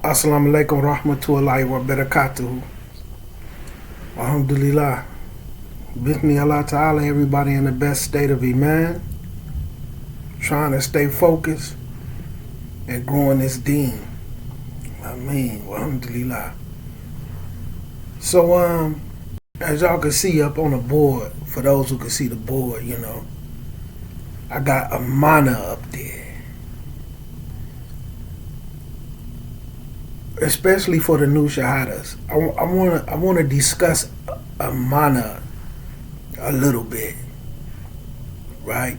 Assalamu alaikum rahmatullahi wa barakatuhu. Alhamdulillah. Bismi Allah Ta'ala, everybody in the best state of Iman. Trying to stay focused and growing this deen. Ameen. Alhamdulillah. So, as y'all can see up on the board, for those who can see the board, I got Amana up there. Especially for the new shahadas. I want to discuss Amana a little bit, right?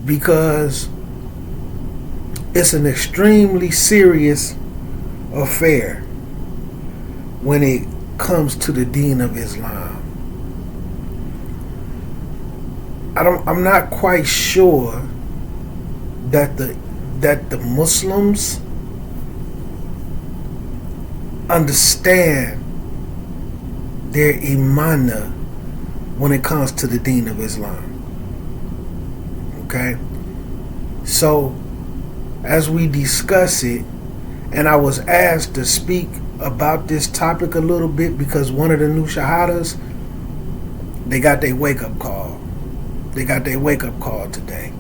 Because it's an extremely serious affair when it comes to the Deen of Islam. I'm not quite sure that the Muslims understand their imana when it comes to the Deen of Islam. Okay? So, as we discuss it, and I was asked to speak about this topic a little bit because one of the new shahadas, they got their wake-up call. They got their wake-up call today.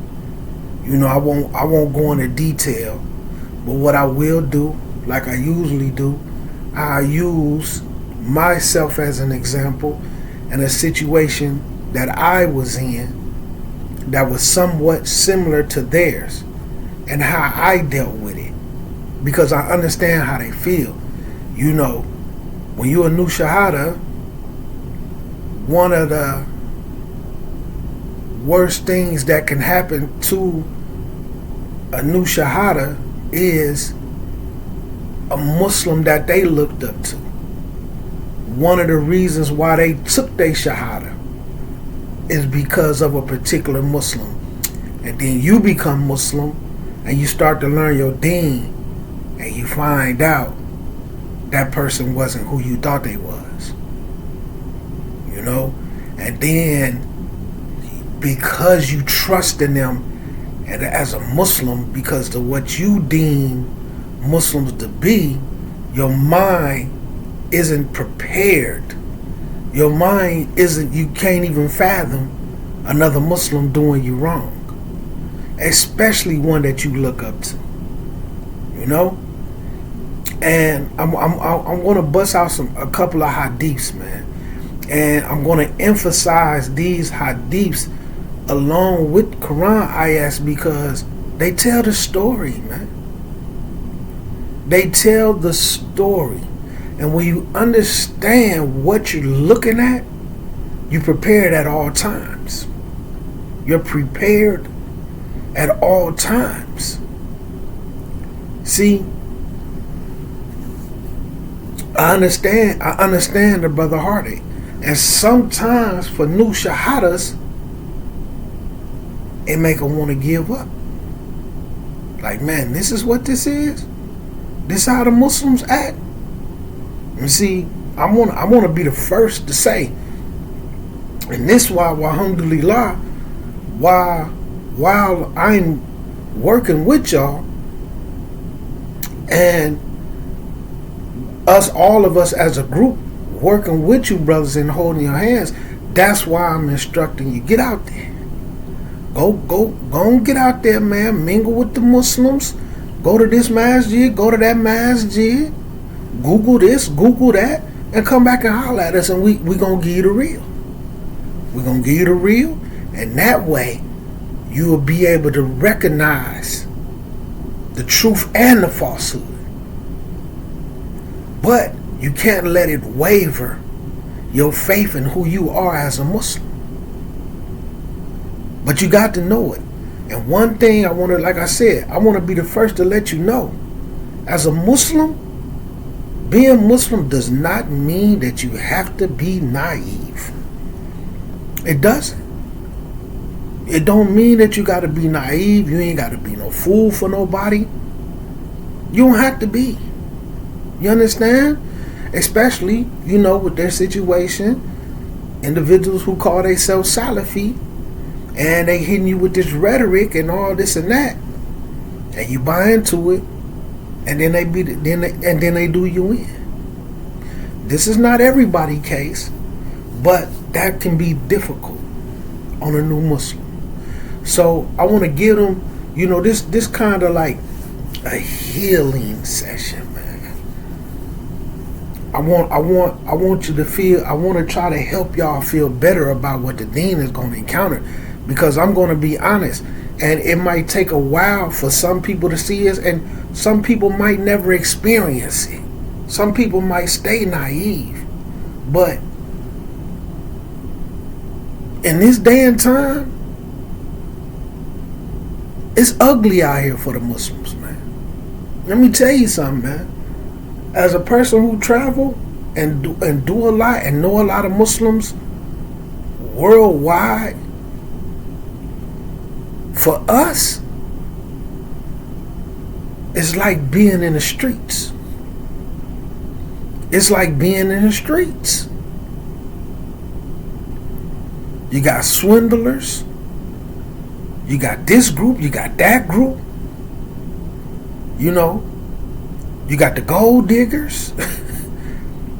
I won't go into detail, but what I will do, like I usually do, I use myself as an example in a situation that I was in that was somewhat similar to theirs and how I dealt with it, because I understand how they feel. When you're a new shahada, one of the worst things that can happen to a new shahada is a Muslim that they looked up to. One of the reasons why they took their shahada is because of a particular Muslim. And then you become Muslim and you start to learn your deen and you find out that person wasn't who you thought they was. And then because you trust in them and as a Muslim, because of what you deem Muslims to be, your mind isn't prepared. Your mind isn't, you can't even fathom another Muslim doing you wrong, especially one that you look up to. And I'm going to bust out a couple of hadiths, man, and I'm going to emphasize these hadiths along with Quran ayahs because they tell the story, man. They tell the story. And when you understand what you're looking at, you're prepared at all times. You're prepared at all times. See, I understand the brother heartache. And sometimes for new shahadas, it make them want to give up. Like, man, this is what this is? This how the Muslims act? You see, I want to be the first to say, and this why, alhamdulillah, while I'm working with y'all, and all of us as a group working with you, brothers, and holding your hands, that's why I'm instructing you. Get out there. Go and get out there, man. Mingle with the Muslims. Go to this masjid, go to that masjid, Google this, Google that, and come back and holler at us, and we going to give you the real. We're going to give you the real, and that way you will be able to recognize the truth and the falsehood. But you can't let it waver your faith in who you are as a Muslim. But you got to know it. And one thing I want to, like I said, I want to be the first to let you know, as a Muslim, being Muslim does not mean that you have to be naive. It doesn't. It don't mean that you got to be naive. You ain't got to be no fool for nobody. You don't have to be. You understand? Especially, with their situation, individuals who call themselves Salafi, and they hitting you with this rhetoric and all this and that, and you buy into it, and then they do you in. This is not everybody's case, but that can be difficult on a new Muslim. So I want to give them, this kind of like a healing session, man. I want you to feel. I want to try to help y'all feel better about what the deen is going to encounter, because I'm going to be honest, and it might take a while for some people to see us, and some people might never experience it. Some people might stay naive, but in this day and time, it's ugly out here for the Muslims, man. Let me tell you something, man. As a person who travel and do a lot and know a lot of Muslims worldwide, for us, it's like being in the streets. It's like being in the streets. You got swindlers. You got this group. You got that group. You got the gold diggers.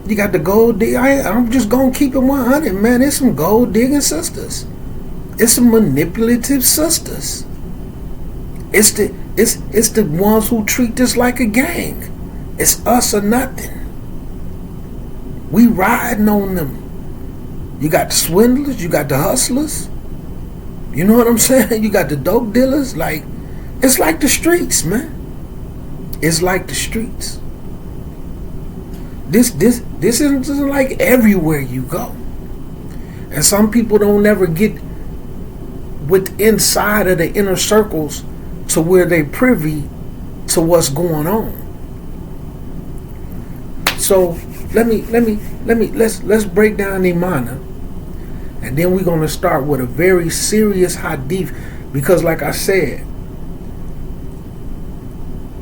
You got the gold digger. I'm just going to keep it 100, man. It's some gold digging sisters. It's some manipulative sisters. It's the ones who treat this like a gang. It's us or nothing. We riding on them. You got the swindlers, you got the hustlers. You know what I'm saying? You got the dope dealers. Like, it's like the streets, man. It's like the streets. This isn't like everywhere you go. And some people don't ever get with inside of the inner circles to where they privy to what's going on. So let's break down Imana, and then we're gonna start with a very serious hadith, because like I said,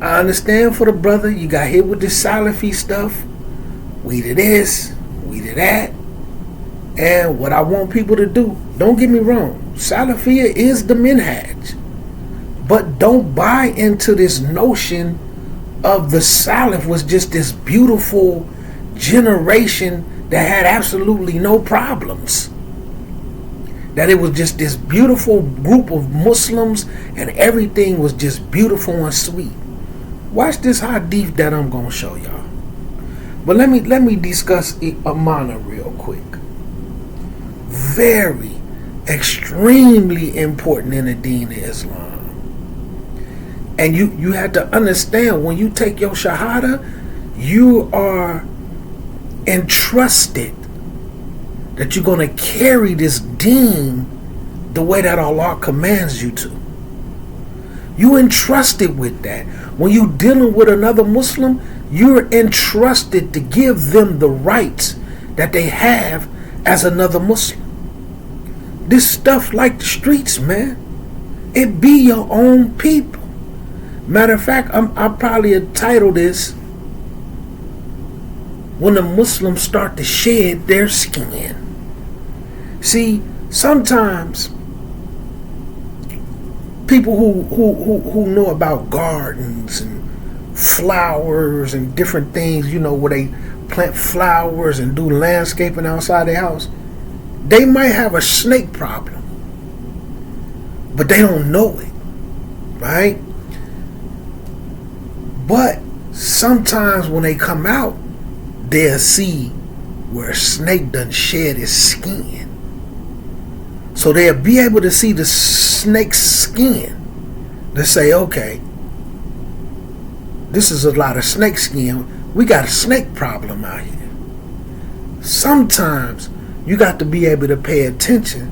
I understand for the brother, you got hit with this Salafi stuff. We did this, we did that. And what I want people to do, don't get me wrong, Salafiyya is the minhaj. But don't buy into this notion of the Salaf was just this beautiful generation that had absolutely no problems. That it was just this beautiful group of Muslims and everything was just beautiful and sweet. Watch this hadith that I'm going to show y'all. But let me discuss Amana real quick. Very, extremely important in the deen of Islam. And you have to understand, when you take your shahada, you are entrusted that you're going to carry this deen the way that Allah commands you to. You entrusted with that. When you're dealing with another Muslim, you're entrusted to give them the rights that they have as another Muslim. This stuff like the streets, man. It be your own people. Matter of fact, I'll probably title this When the Muslims Start to Shed Their Skin. See, sometimes people who know about gardens and flowers and different things, where they plant flowers and do landscaping outside their house, they might have a snake problem, but they don't know it, right? But sometimes when they come out, they'll see where a snake done shed his skin. So they'll be able to see the snake's skin to say, okay, this is a lot of snake skin. We got a snake problem out here. Sometimes you got to be able to pay attention,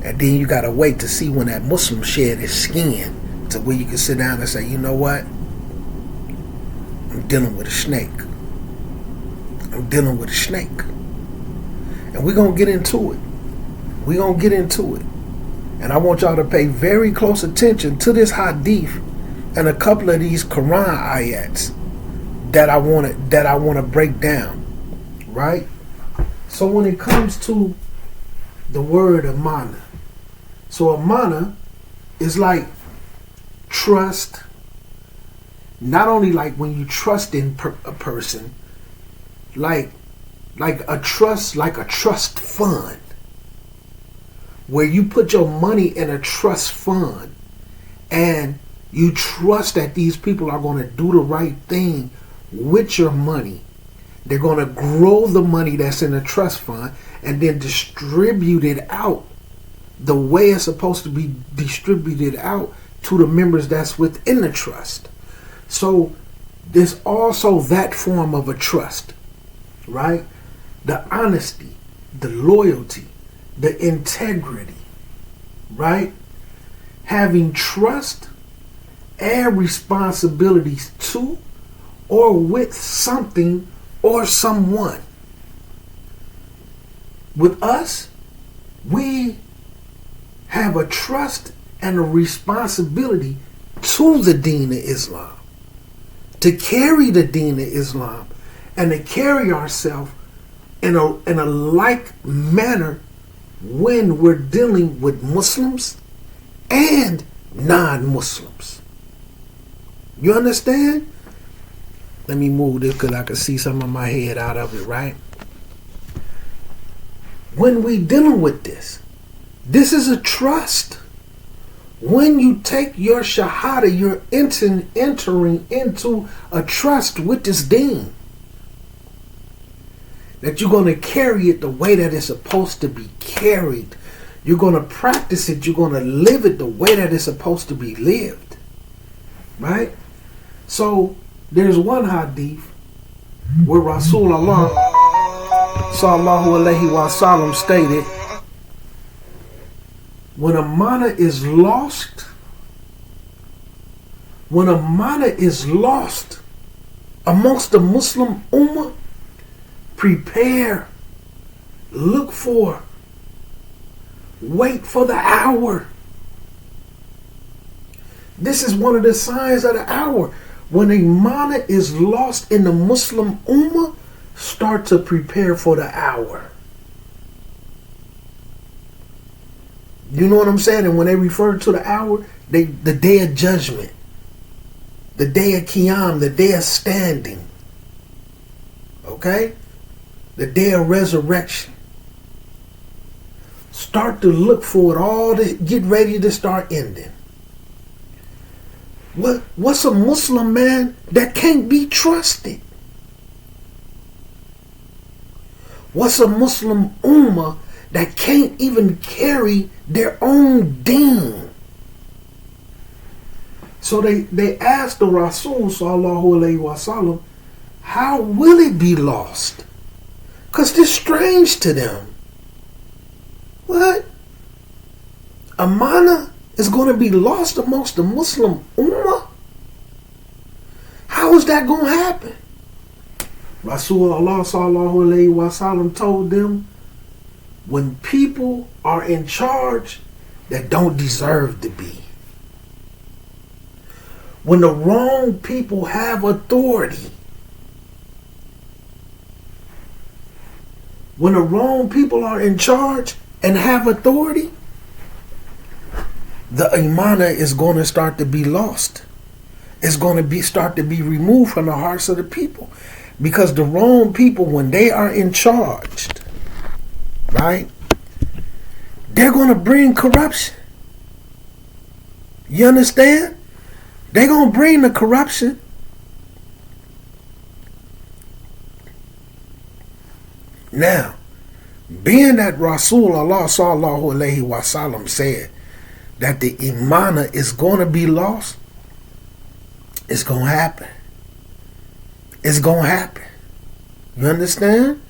and then you got to wait to see when that Muslim shed his skin, to where you can sit down and say, you know what? I'm dealing with a snake. I'm dealing with a snake. And we're going to get into it. We're going to get into it. And I want y'all to pay very close attention to this hadith and a couple of these Quran ayats that I want to break down, right? So when it comes to the word amana, so amana is like trust, not only like when you trust in a person, like a trust fund, where you put your money in a trust fund and you trust that these people are going to do the right thing with your money. They're going to grow the money that's in the trust fund and then distribute it out the way it's supposed to be distributed out to the members that's within the trust. So there's also that form of a trust, right? The honesty, the loyalty, the integrity, right? Having trust and responsibilities to or with something or someone. With us, we have a trust and a responsibility to the Deen of Islam, to carry the Deen of Islam and to carry ourselves in a like manner when we're dealing with Muslims and non-Muslims. You understand? Let me move this because I can see some of my head out of it, right? When we dealing with this is a trust. When you take your shahada, you're entering into a trust with this deen. That you're going to carry it the way that it's supposed to be carried. You're going to practice it. You're going to live it the way that it's supposed to be lived. Right? So, there's one hadith where Rasulullah sallallahu alaihi wasallam stated, when a mana is lost amongst the Muslim ummah, prepare, look for, wait for the hour. This is one of the signs of the hour. When a mana is lost in the Muslim ummah, start to prepare for the hour. You know what I'm saying? And when they refer to the hour, the day of judgment, the day of Qiyam, the day of standing. Okay? The day of resurrection. Start to look for it all to get ready to start ending. What's a Muslim man that can't be trusted? What's a Muslim ummah that can't even carry their own deen? So they asked the Rasul sallallahu alaihi wasallam, how will it be lost? Because this is strange to them. What? Amana is going to be lost amongst the Muslim ummah? How is that going to happen? Rasulullah sallallahu alaihi wasallam told them, when people are in charge that don't deserve to be, when the wrong people have authority, when the wrong people are in charge and have authority, the imana is going to start to be lost. It's going to start to be removed from the hearts of the people. Because the wrong people, when they are in charge, right, they're going to bring corruption. You understand? They're going to bring the corruption. Now, being that Rasulullah sallallahu alaihi wasallam said that the imana is going to be lost, it's going to happen. It's going to happen. You understand?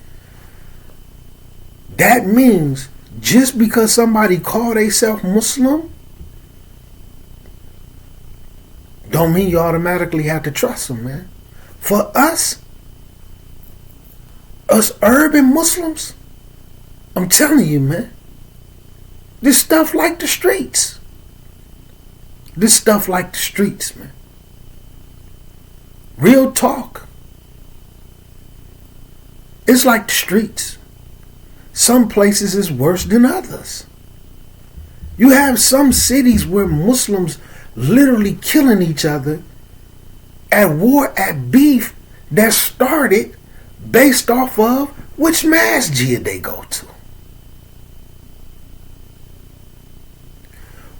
That means just because somebody call themselves Muslim, don't mean you automatically have to trust them, man. For us urban Muslims, I'm telling you, man, this stuff like the streets. This stuff like the streets, man. Real talk. It's like the streets. Some places is worse than others. You have some cities where Muslims literally killing each other at war, at beef that started based off of which masjid they go to.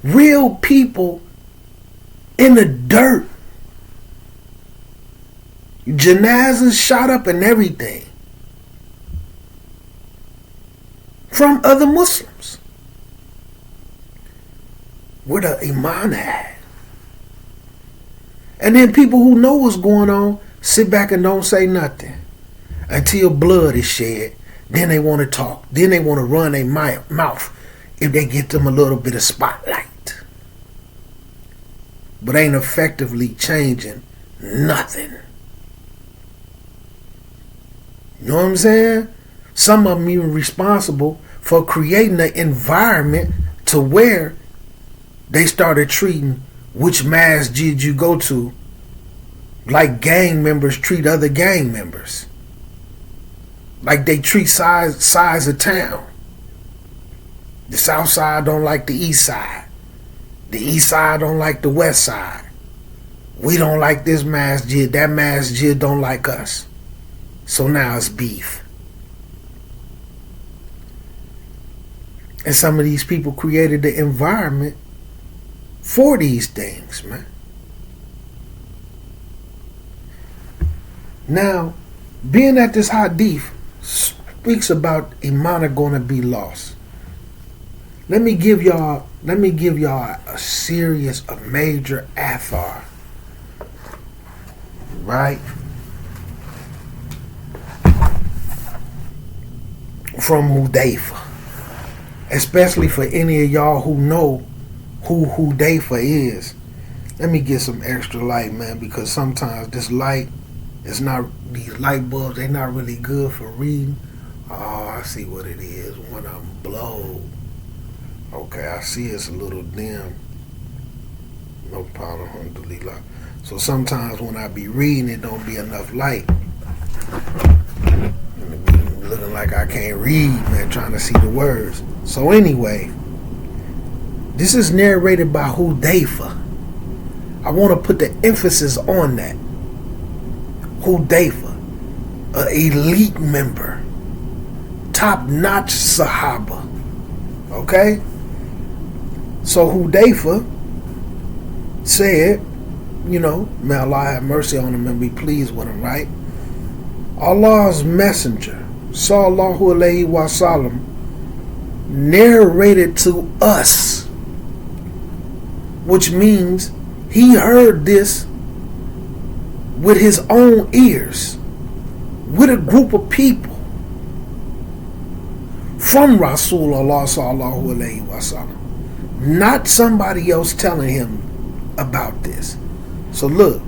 Real people in the dirt. Janazas shot up and everything. From other Muslims. Where the Iman at? And then people who know what's going on sit back and don't say nothing until blood is shed. Then they want to talk. Then they want to run their mouth if they get them a little bit of spotlight. But ain't effectively changing nothing. You know what I'm saying? Some of them even responsible for creating an environment to where they started treating which masjid you go to like gang members treat other gang members. Like they treat sides of town. The south side don't like the east side. The east side don't like the west side. We don't like this masjid. That masjid don't like us. So now it's beef. And some of these people created the environment for these things, man. Now, being that this hadith speaks about Iman going to be lost, let me give y'all a serious, a major athar, right? From Hudayfa. Especially for any of y'all who know who Hudayfa is. Let me get some extra light, man, because sometimes this light is not, these light bulbs, they're not really good for reading. Oh, I see what it is. One of them blow. Okay, I see it's a little dim. No problem, alhamdulillah. So sometimes when I be reading, it don't be enough light. Looking like I can't read, man, trying to see the words. So anyway, this is narrated by Hudayfa. I want to put the emphasis on that. Hudayfa, an elite member, top-notch Sahaba. Okay? So Hudayfa said, you know, may Allah have mercy on him and be pleased with him, right? Allah's messenger, sallallahu alayhi wa sallam, narrated to us, which means he heard this with his own ears, with a group of people from Rasulullah sallallahu alayhi wa sallam, not somebody else telling him about this. So look,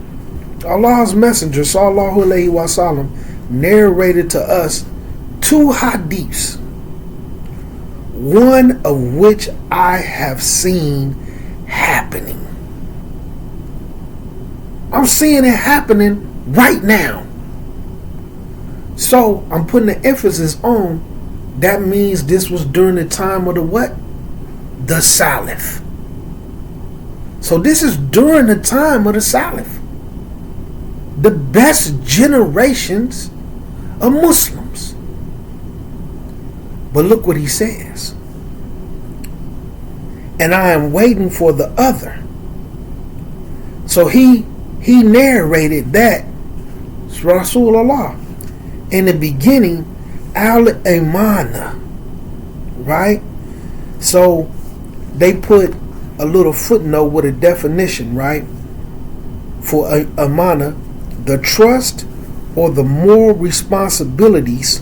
Allah's messenger sallallahu alayhi wa sallam narrated to us two hadiths, one of which I have seen happening. I'm seeing it happening right now. So I'm putting the emphasis on, that means this was during the time of the what? The Salaf. So this is during the time of the Salaf. The best generations of Muslims. But look what he says. And I am waiting for the other. So he narrated that it's Rasulullah. In the beginning, al-Imana, right? So they put a little footnote with a definition, right? For Amana, the trust or the moral responsibilities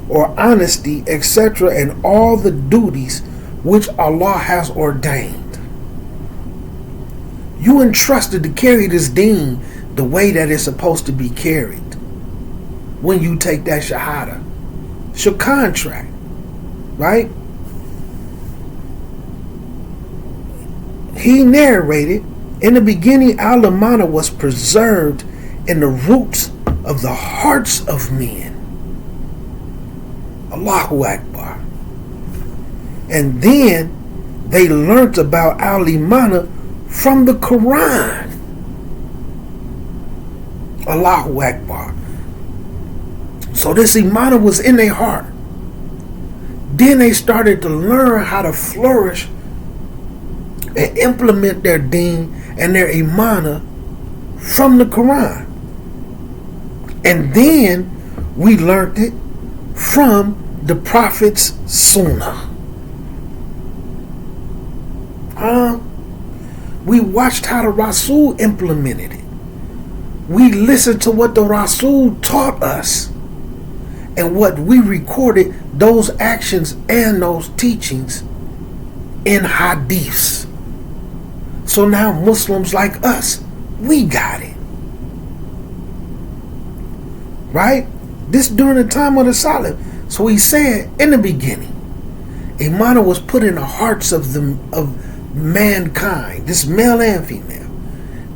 or honesty, etc., and all the duties which Allah has ordained. You entrusted to carry this deen the way that it's supposed to be carried. When you take that shahada, it's your contract, right? He narrated, in the beginning, al-Amana was preserved in the roots of the hearts of men. Allahu Akbar. And then they learnt about al-Imana from the Quran. Allahu Akbar. So this imana was in their heart. Then they started to learn how to flourish and implement their deen and their imana from the Quran. And then we learned it from the Prophet's Sunnah. We watched how the Rasul implemented it. We listened to what the Rasul taught us. And what we recorded, those actions and those teachings in hadiths. So now Muslims like us, we got it. Right? This during the time of the Salaf. So he said in the beginning, imana was put in the hearts of mankind, this male and female.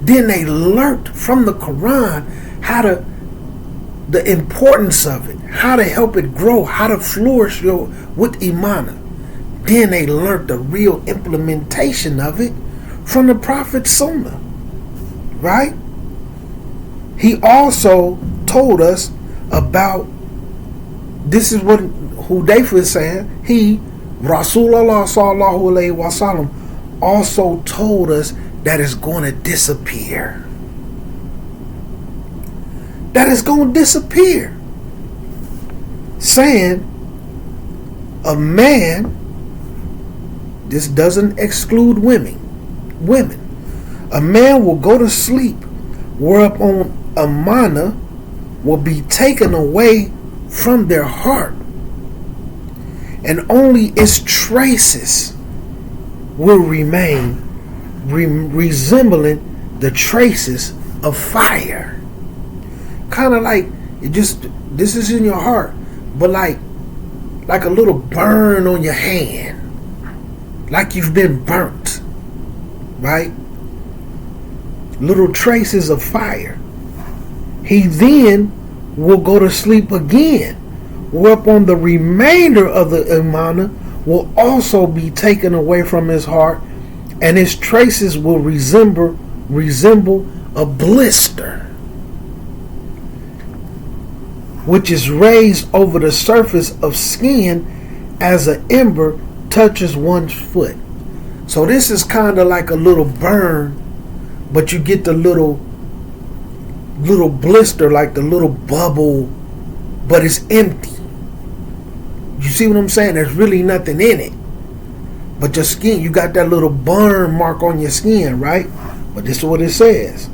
Then they learnt from the Quran the importance of it, how to help it grow, how to flourish with imana. Then they learnt the real implementation of it from the Prophet's Sunnah. Right? He also told us about, this is what Hudayfa is saying, Rasulullah sallallahu alaihi wasallam also told us that it's going to disappear. That it's going to disappear. Saying a man, this doesn't exclude women. A man will go to sleep whereupon amana will be taken away from their heart, and only its traces will remain, resembling the traces of fire. Kind of like this is in your heart, but like a little burn on your hand, like you've been burnt, right? Little traces of fire. He then will go to sleep again, whereupon the remainder of the imana will also be taken away from his heart, and his traces will resemble a blister, which is raised over the surface of skin as an ember touches one's foot. So this is kind of like a little burn, but you get the little blister, like the little bubble, but it's empty. You see what I'm saying? There's really nothing in it. But your skin, you got that little burn mark on your skin, right? But this is what it says.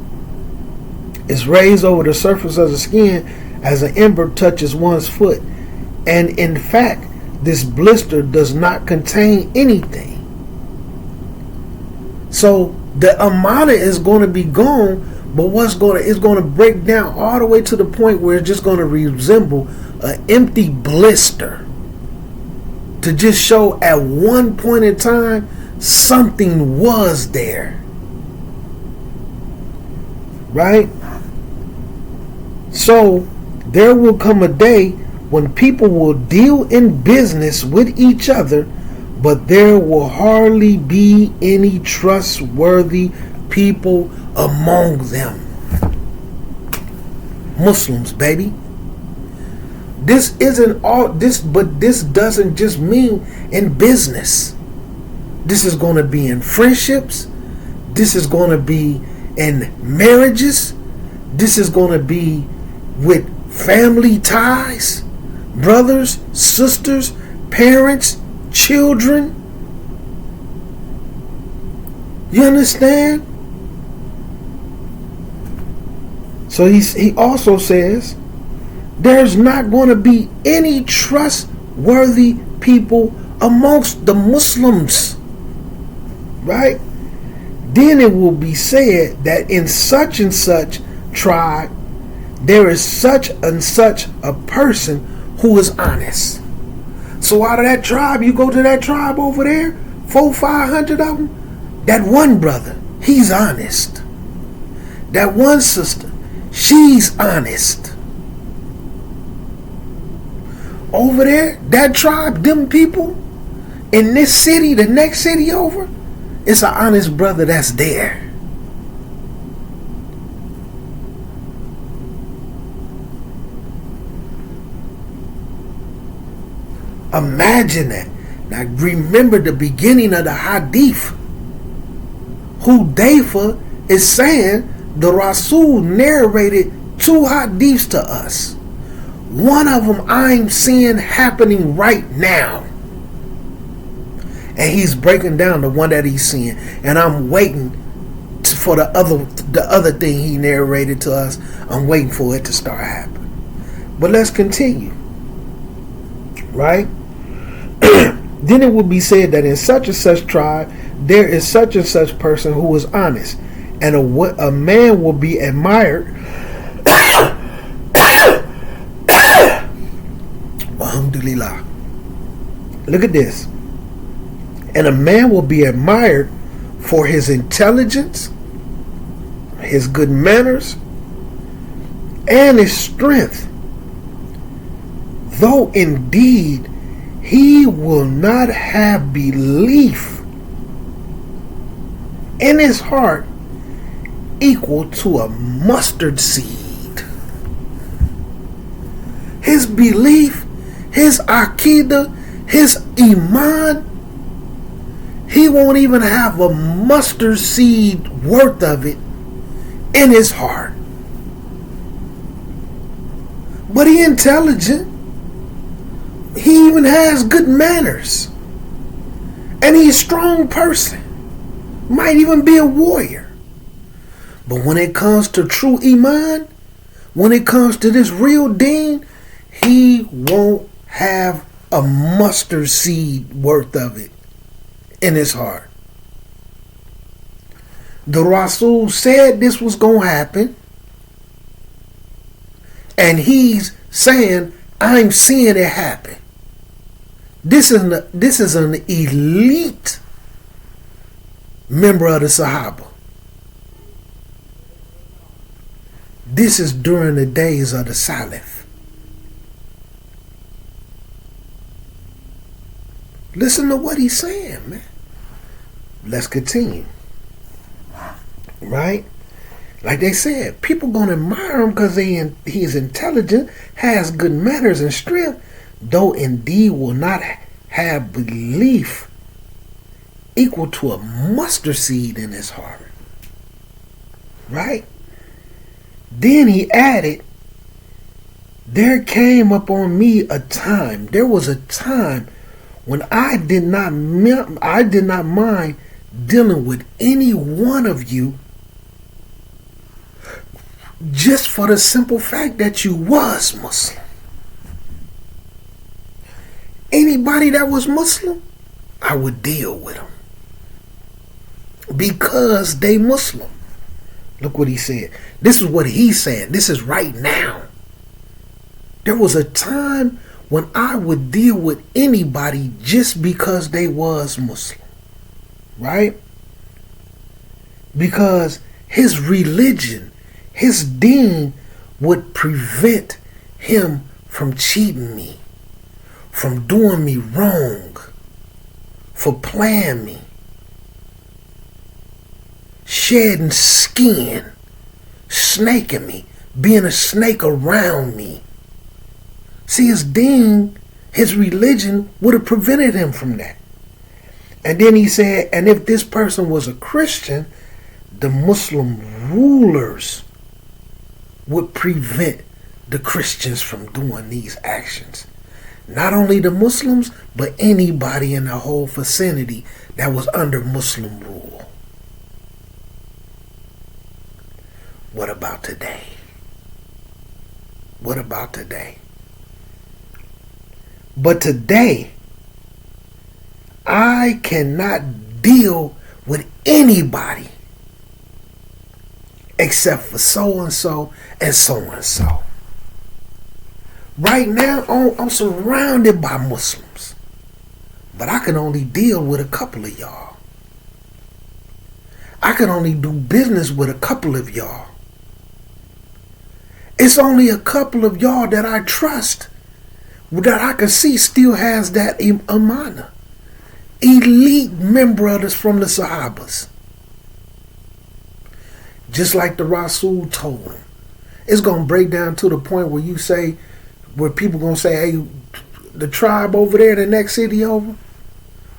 It's raised over the surface of the skin as an ember touches one's foot. And in fact, this blister does not contain anything. So the amana is going to be gone, but it's going to break down all the way to the point where it's just going to resemble an empty blister, to just show at one point in time something was there. Right? So there will come a day when people will deal in business with each other, but there will hardly be any trustworthy people among them. Muslims, baby. This isn't all this, but this doesn't just mean in business. This is going to be in friendships. This is going to be in marriages. This is going to be with family ties, brothers, sisters, parents, children. You understand? So he also says there's not going to be any trustworthy people amongst the Muslims. Right? Then it will be said that in such and such tribe there is such and such a person who is honest. So out of that tribe, you go to that tribe over there, 400-500 of them, that one brother, he's honest. That one sister, she's honest. Over there, that tribe, them people, in this city, the next city over, it's an honest brother that's there. Imagine that. Now remember the beginning of the hadith. Hudayfa is saying the Rasul narrated two hadiths to us. One of them I'm seeing happening right now. And he's breaking down the one that he's seeing. And I'm waiting for the other thing he narrated to us. I'm waiting for it to start happening. But let's continue. Right? Then it will be said that in such and such tribe, there is such and such person who is honest. And a man will be admired. Alhamdulillah. Look at this. And a man will be admired for his intelligence, his good manners, and his strength. Though indeed he will not have belief in his heart equal to a mustard seed. His belief, his aqidah, his iman, he won't even have a mustard seed worth of it in his heart. But he intelligent. He even has good manners. And he's a strong person. Might even be a warrior. But when it comes to true iman, when it comes to this real deen, he won't have a mustard seed worth of it in his heart. The Rasul said this was going to happen. And he's saying, I'm seeing it happen. This is an elite member of the Sahaba. This is during the days of the Salaf. Listen to what he's saying, man. Let's continue. Right? Like they said, people gonna admire him because he is intelligent, has good manners and strength, though indeed will not have belief equal to a mustard seed in his heart. Right? Then he added, there came upon me a time, there was a time when I did not mind dealing with any one of you just for the simple fact that you was Muslim. Anybody that was Muslim, I would deal with them because they Muslim. Look what he said. This is what he's saying. This is right now. There was a time when I would deal with anybody just because they was Muslim. Right? Because his religion, his deen would prevent him from cheating me, from doing me wrong, for playing me, shedding skin, snaking me, being a snake around me. See, his deen, his religion would have prevented him from that. And then he said, and if this person was a Christian, the Muslim rulers would prevent the Christians from doing these actions. Not only the Muslims, but anybody in the whole vicinity that was under Muslim rule. What about today? What about today? But today, I cannot deal with anybody except for so-and-so and so-and-so. Right now, I'm surrounded by Muslims. But I can only deal with a couple of y'all. I can only do business with a couple of y'all. It's only a couple of y'all that I trust, that I can see still has that amana. Elite member of this from the Sahabas. Just like the Rasul told him. It's going to break down to the point where you say, where people going to say, hey, the tribe over there in the next city over.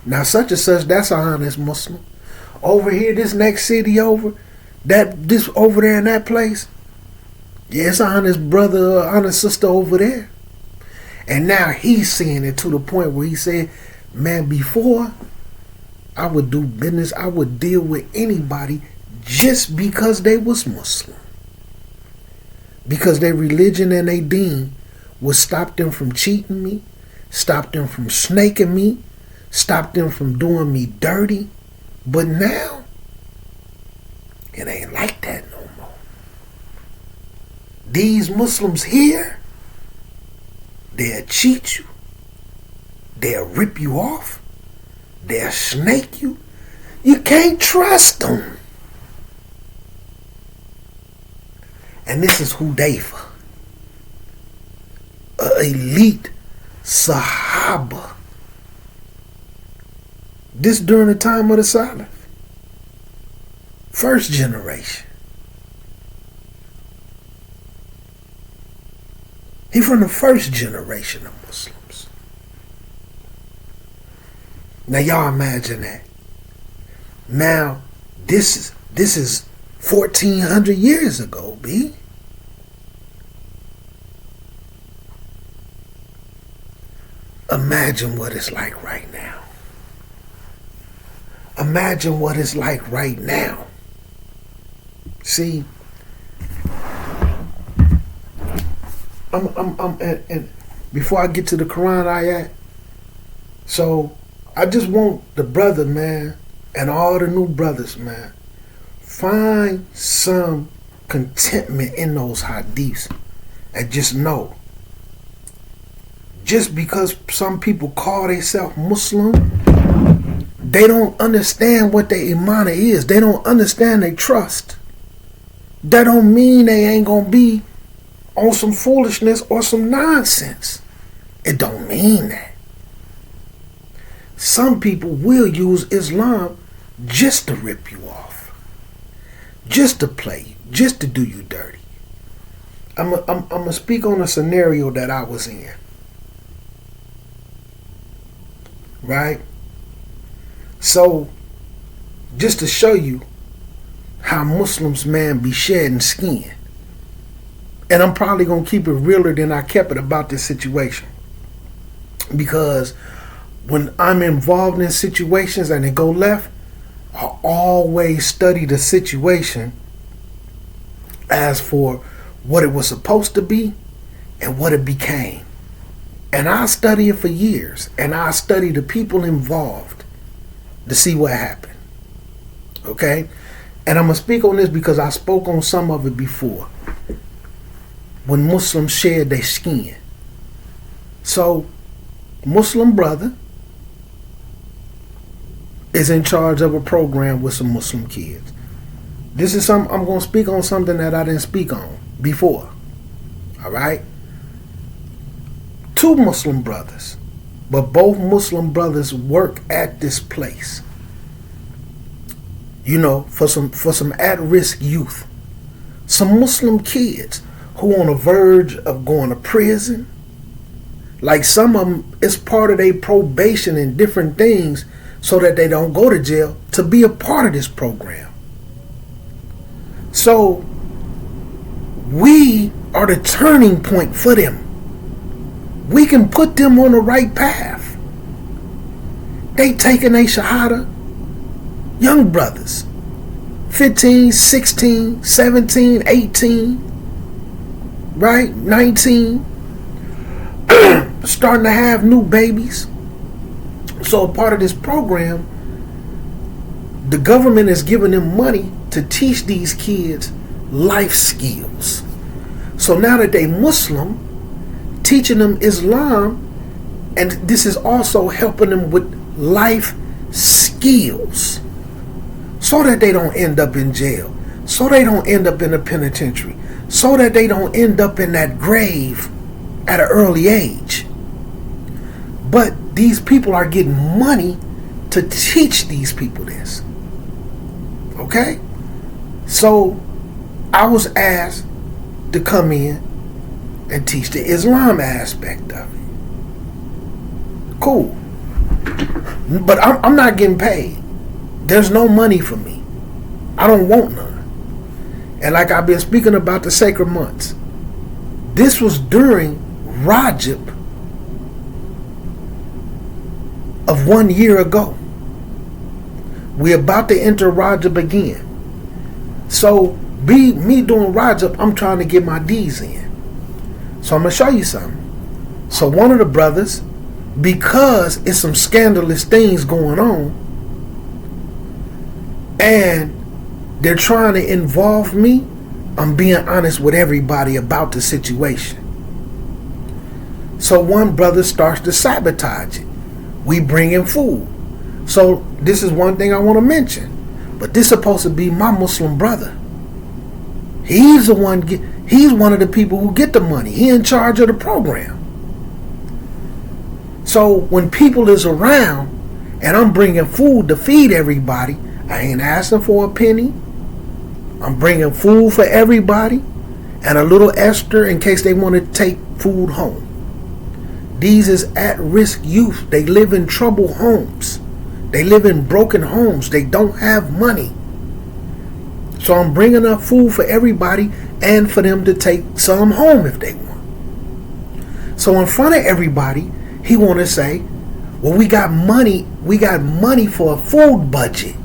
Now such and such, that's an honest Muslim. Over here, this next city over, this over there in that place, yeah, it's an honest brother, honest sister over there. And now he's seeing it to the point where he said, man, before I would do business, I would deal with anybody just because they was Muslim. Because their religion and their deen would stop them from cheating me, stop them from snaking me, stop them from doing me dirty. But now, it ain't like that no more. These Muslims here, they'll cheat you, they'll rip you off, they'll snake you. You can't trust them. And this is Hudayfa, an elite Sahaba. This during the time of the Salaf. First generation. He from the first generation of Muslims. Now y'all imagine that. Now this is 1400 years ago, B. Imagine what it's like right now. Imagine what it's like right now. See, and before I get to the Quran ayat, so I just want the brother, man, and all the new brothers, man, find some contentment in those hadiths and just know, just because some people call themselves Muslim, they don't understand what their imana is. They don't understand their trust. That don't mean they ain't gonna be on some foolishness or some nonsense. It don't mean that. Some people will use Islam just to rip you off, just to play you, just to do you dirty. I'm gonna speak on a scenario that I was in. Right? So, just to show you how Muslims, man, be shedding skin. And I'm probably going to keep it realer than I kept it about this situation. Because when I'm involved in situations and they go left, I always study the situation as for what it was supposed to be and what it became. And I study it for years. And I study the people involved to see what happened. Okay? And I'm going to speak on this because I spoke on some of it before. When Muslims shed their skin. So, Muslim brother is in charge of a program with some Muslim kids. This is I'm going to speak on something that I didn't speak on before. All right? 2 Muslim brothers. But both Muslim brothers work at this place. You know, for some at-risk youth. Some Muslim kids who on the verge of going to prison. Like some of them, it's part of their probation and different things so that they don't go to jail to be a part of this program. So we are the turning point for them. We can put them on the right path. They taking a shahada. Young brothers. 15, 16, 17, 18. Right? 19. Starting to have new babies. So a part of this program, the government is giving them money to teach these kids life skills. So now that they Muslim, teaching them Islam, and this is also helping them with life skills so that they don't end up in jail, so they don't end up in a penitentiary, so that they don't end up in that grave at an early age. But these people are getting money to teach these people this. Okay? So I was asked to come in and teach the Islam aspect of it. Cool. But I'm not getting paid. There's no money for me. I don't want none. And like I've been speaking about the sacred months, this was during Rajab of 1 year ago. We're about to enter Rajab again. So me doing Rajab, I'm trying to get my D's in. So I'm going to show you something. So one of the brothers, because it's some scandalous things going on, and they're trying to involve me, I'm being honest with everybody about the situation. So one brother starts to sabotage it. We bring in food. So this is one thing I want to mention. But this is supposed to be my Muslim brother. He's the one. He's one of the people who get the money. He in charge of the program. So when people is around and I'm bringing food to feed everybody, I ain't asking for a penny. I'm bringing food for everybody and a little extra in case they want to take food home. These is at-risk youth. They live in troubled homes. They live in broken homes. They don't have money. So I'm bringing up food for everybody and for them to take some home if they want. So in front of everybody, he want to say, well, we got money for a food budget.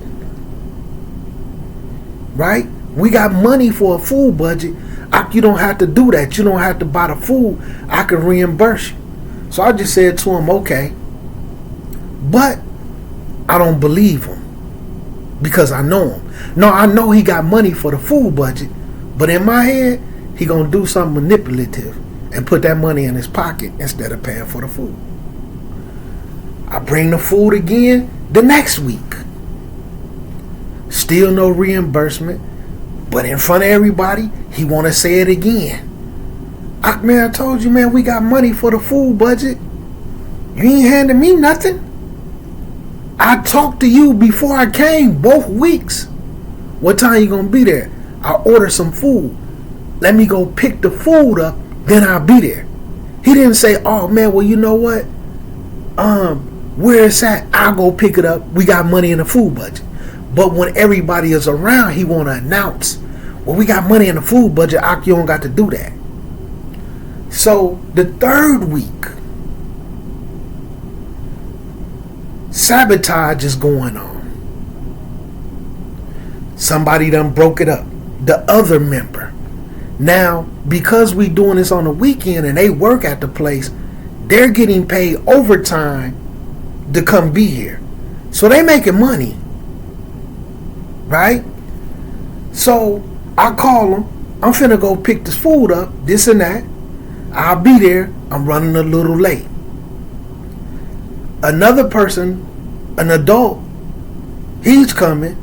Right? We got money for a food budget. You don't have to do that. You don't have to buy the food. I can reimburse you. So I just said to him, okay. But I don't believe him because I know him. No, I know he got money for the food budget, but in my head, he gonna do something manipulative and put that money in his pocket instead of paying for the food. I bring the food again the next week. Still no reimbursement, but in front of everybody, he want to say it again. Man, I told you, man, we got money for the food budget. You ain't handing me nothing. I talked to you before I came both weeks. What time you gonna be there? I'll order some food. Let me go pick the food up, then I'll be there. He didn't say, oh man, well, you know what? Where it's at, I'll go pick it up. We got money in the food budget. But when everybody is around, he want to announce, well, we got money in the food budget. You don't got to do that. So the third week, sabotage is going on. Somebody done broke it up. The other member. Now, because we doing this on the weekend and they work at the place, they're getting paid overtime to come be here. So they making money. Right? So I call them. I'm finna go pick this food up, this and that. I'll be there. I'm running a little late. Another person, an adult, he's coming.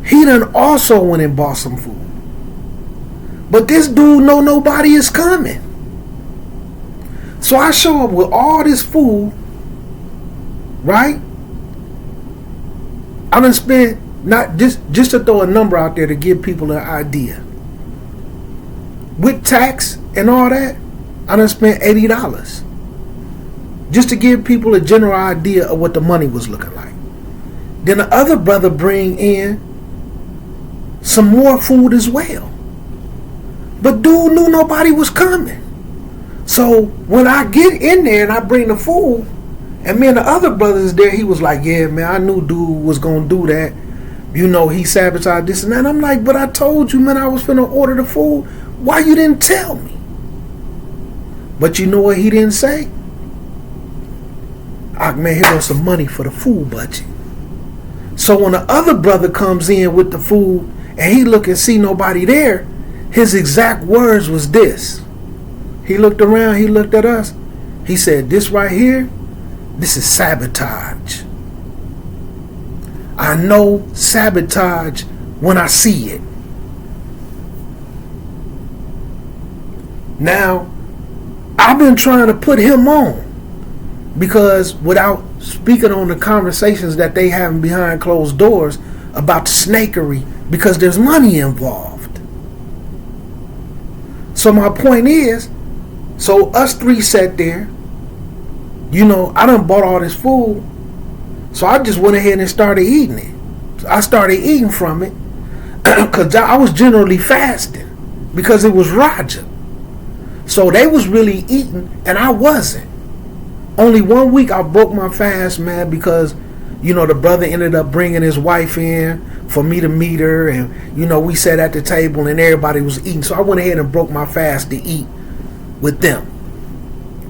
He done also went and bought some food. But this dude know nobody is coming. So I show up with all this food, right? I done spent, not just to throw a number out there to give people an idea. With tax and all that, I done spent $80. Just to give people a general idea of what the money was looking like. Then the other brother bring in some more food as well. But dude knew nobody was coming. So when I get in there and I bring the food, and me and the other brothers there, he was like, yeah, man, I knew dude was going to do that. You know, he sabotaged this and that. I'm like, but I told you, man, I was finna order the food. Why you didn't tell me? But you know what he didn't say? Man, here goes some money for the food budget. So when the other brother comes in with the food and he look and see nobody there, his exact words was this. He looked around, he looked at us. He said, this right here, this is sabotage. I know sabotage when I see it. Now, I've been trying to put him on because without speaking on the conversations that they having behind closed doors about the snakery, because there's money involved. So my point is, so us three sat there I done bought all this food, so I just went ahead and started eating it. So I started eating from it because I was generally fasting because it was Rajab. So they was really eating and I wasn't. Only 1 week I broke my fast, man, because the brother ended up bringing his wife in for me to meet her, and we sat at the table and everybody was eating. So I went ahead and broke my fast to eat with them,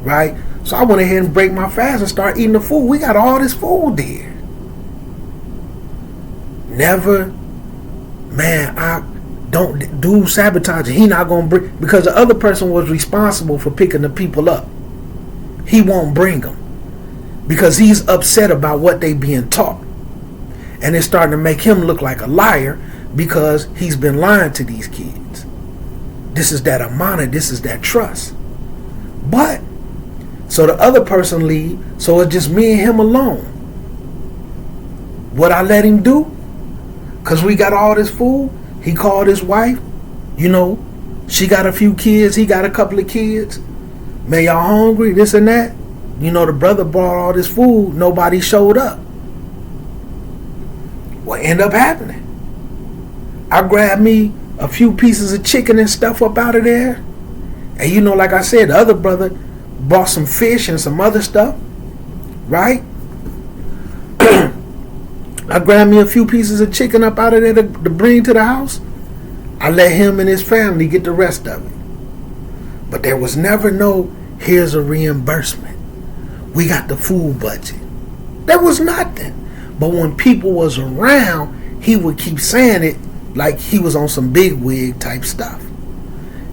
right? So I went ahead and break my fast and start eating the food. We got all this food there. Never, man, I don't do sabotaging. He not gonna bring, because the other person was responsible for picking the people up. He won't bring them because he's upset about what they being taught, and it's starting to make him look like a liar because he's been lying to these kids. This is that amana, this is that trust. But so the other person leave, so it's just me and him alone. What I let him do, because we got all this food, he called his wife, she got a few kids, he got a couple of kids. Man, y'all hungry, this and that. The brother brought all this food, nobody showed up. What ended up happening? I grabbed me a few pieces of chicken and stuff up out of there. And like I said, the other brother brought some fish and some other stuff, right? I grabbed me a few pieces of chicken up out of there to bring to the house. I let him and his family get the rest of it. But there was never no, here's a reimbursement. We got the food budget. There was nothing. But when people was around, he would keep saying it like he was on some big wig type stuff.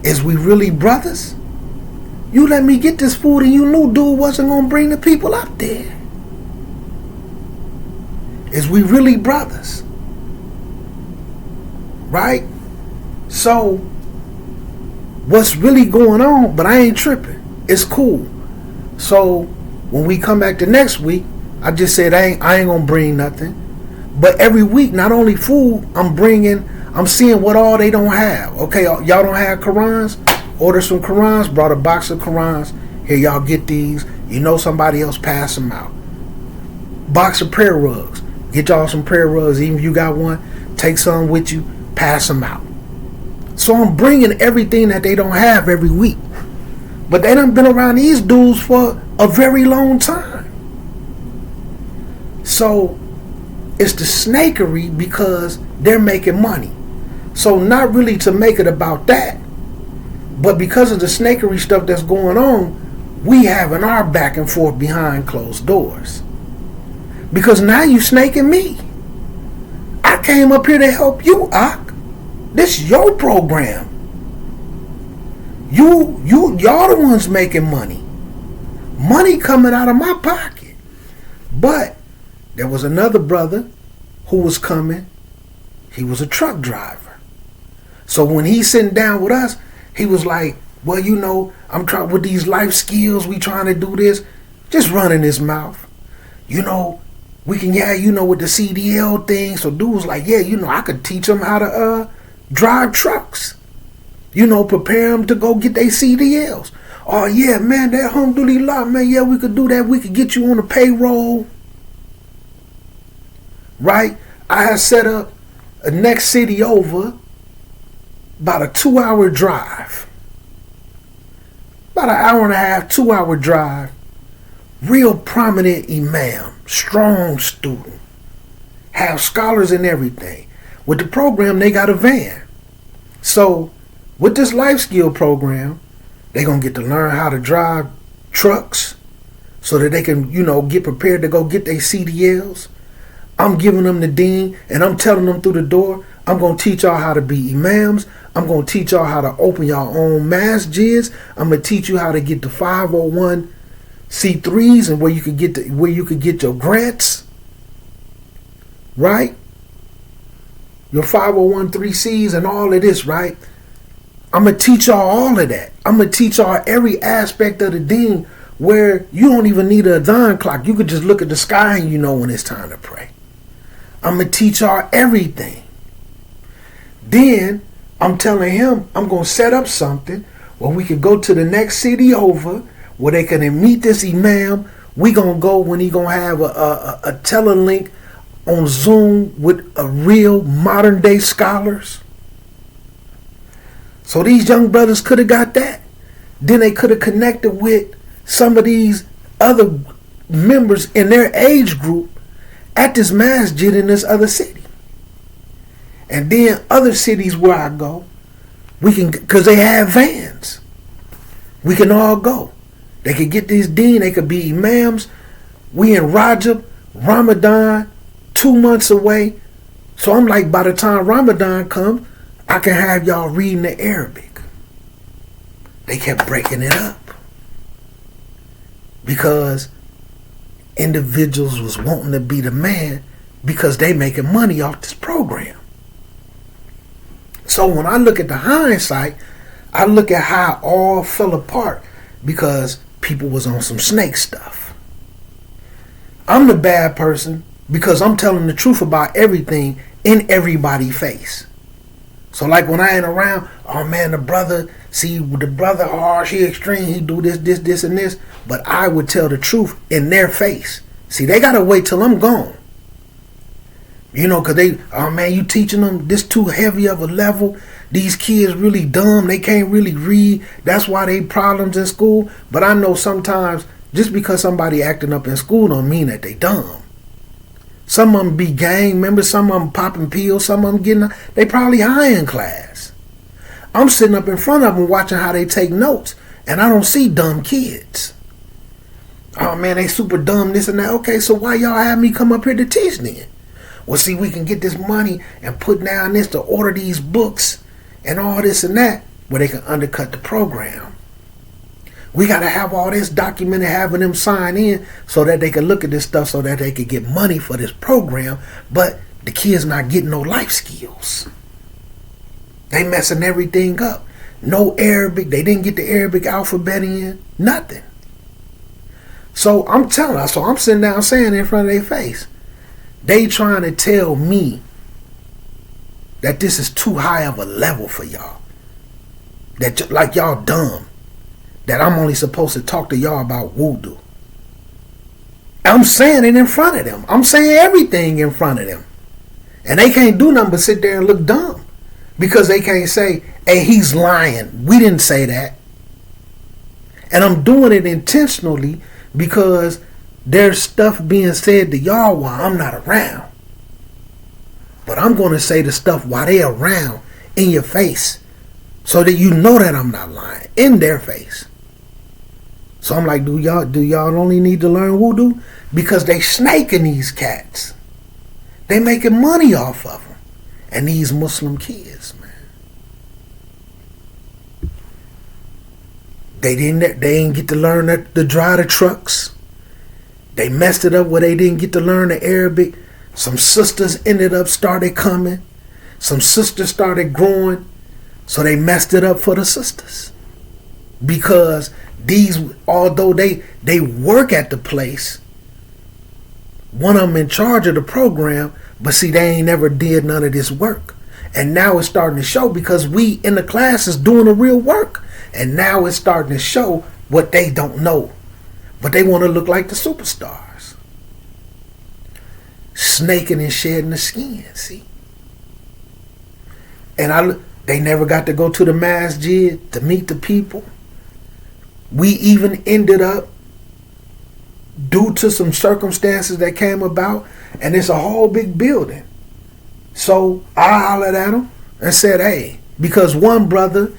Is we really brothers? You let me get this food and you knew dude wasn't going to bring the people up there. Is we really brothers? Right? So, what's really going on, but I ain't tripping. It's cool. So, when we come back to next week, I just said I ain't going to bring nothing. But every week, not only food, I'm seeing what all they don't have. Okay, y'all don't have Qurans? Order some Qurans, brought a box of Qurans. Here, y'all get these. Somebody else pass them out. Box of prayer rugs. Get y'all some prayer rugs. Even if you got one, take some with you, pass them out. So I'm bringing everything that they don't have every week. But they done been around these dudes for a very long time. So it's the snakery because they're making money. So not really to make it about that, but because of the snakery stuff that's going on, we having our back and forth behind closed doors. Because now you snaking me. I came up here to help you, Ak. This is your program. Y'all the ones making money. Money coming out of my pocket. But there was another brother who was coming. He was a truck driver. So when he's sitting down with us, he was like, well, I'm trying with these life skills, we trying to do this. Just running his mouth. We can, with the CDL thing. So dude was like, yeah, I could teach them how to drive trucks. Prepare them to go get their CDLs. Oh, yeah, man, that alhamdulillah, man, yeah, we could do that. We could get you on the payroll. Right? I had set up a next city over, about a 2-hour drive. About an hour and a half, 2-hour drive. Real prominent imam, strong student. Have scholars and everything. With the program, they got a van. So, with this life skill program, they're going to get to learn how to drive trucks so that they can, get prepared to go get their CDLs. I'm giving them the deen and I'm telling them through the door, I'm going to teach y'all how to be imams. I'm going to teach y'all how to open your own masjids. I'm going to teach you how to get the 501c3s and where you could get your grants. Right? Your 501c3s and all of this, right? I'm going to teach y'all all of that. I'm going to teach y'all every aspect of the deen where you don't even need a adhan clock. You could just look at the sky and you know when it's time to pray. I'm going to teach y'all everything. Then I'm telling him I'm going to set up something where we could go to the next city over where they can meet this imam We gonna go when he gonna have a telelink on Zoom with a real modern day scholars. So these young brothers could have got that. Then they could have connected with some of these other members in their age group at this masjid in this other city. And then other cities where I go, we can, because they have vans. We can all go. They could get these deen, they could be imams. We in Rajab, Ramadan, 2 months away. So I'm like, by the time Ramadan comes, I can have y'all reading the Arabic. They kept breaking it up. Because individuals was wanting to be the man because they making money off this program. So when I look at the hindsight, I look at how it all fell apart because people was on some snake stuff. I'm the bad person because I'm telling the truth about everything in everybody's face. So like when I ain't around, oh man, the brother, he extreme, he do this, and this. But I would tell the truth in their face. See, they got to wait till I'm gone. You know, because they, oh man, you teaching them this too heavy of a level. These kids really dumb. They can't really read. That's why they problems in school. But I know sometimes just because somebody acting up in school don't mean that they dumb. Some of them be gang members. Some of them popping pills. Some of them getting, they probably high in class. I'm sitting up in front of them watching how they take notes. And I don't see dumb kids. Oh man, they super dumb, this and that. Okay, so why y'all have me come up here to teach then? Well, see, we can get this money and put down this to order these books and all this and that where they can undercut the program. We got to have all this documented, having them sign in so that they can look at this stuff so that they can get money for this program. But the kids not getting no life skills. They messing everything up. No Arabic. They didn't get the Arabic alphabet in. Nothing. So I'm telling her, so I'm sitting down saying in front of their face, they trying to tell me that this is too high of a level for y'all. That like y'all dumb. That I'm only supposed to talk to y'all about wudu. I'm saying it in front of them. I'm saying everything in front of them. And they can't do nothing but sit there and look dumb. Because they can't say, hey, he's lying. We didn't say that. And I'm doing it intentionally because there's stuff being said to y'all while I'm not around. But I'm going to say the stuff while they're around in your face so that you know that I'm not lying in their face. So I'm like, do y'all only need to learn wudu? Because they snaking these cats. They making money off of them. And these Muslim kids, man. They didn't get to learn to drive the trucks. They messed it up where they didn't get to learn the Arabic. Some sisters started coming. Some sisters started growing. So they messed it up for the sisters. Because these, although they work at the place, one of them in charge of the program, but see, they ain't never did none of this work. And now it's starting to show because we in the class is doing the real work. And now it's starting to show what they don't know. But they want to look like the superstars. Snaking and shedding the skin, see? And they never got to go to the masjid to meet the people. We even ended up, due to some circumstances that came about, and it's a whole big building. So I hollered at him and said, hey, because one brother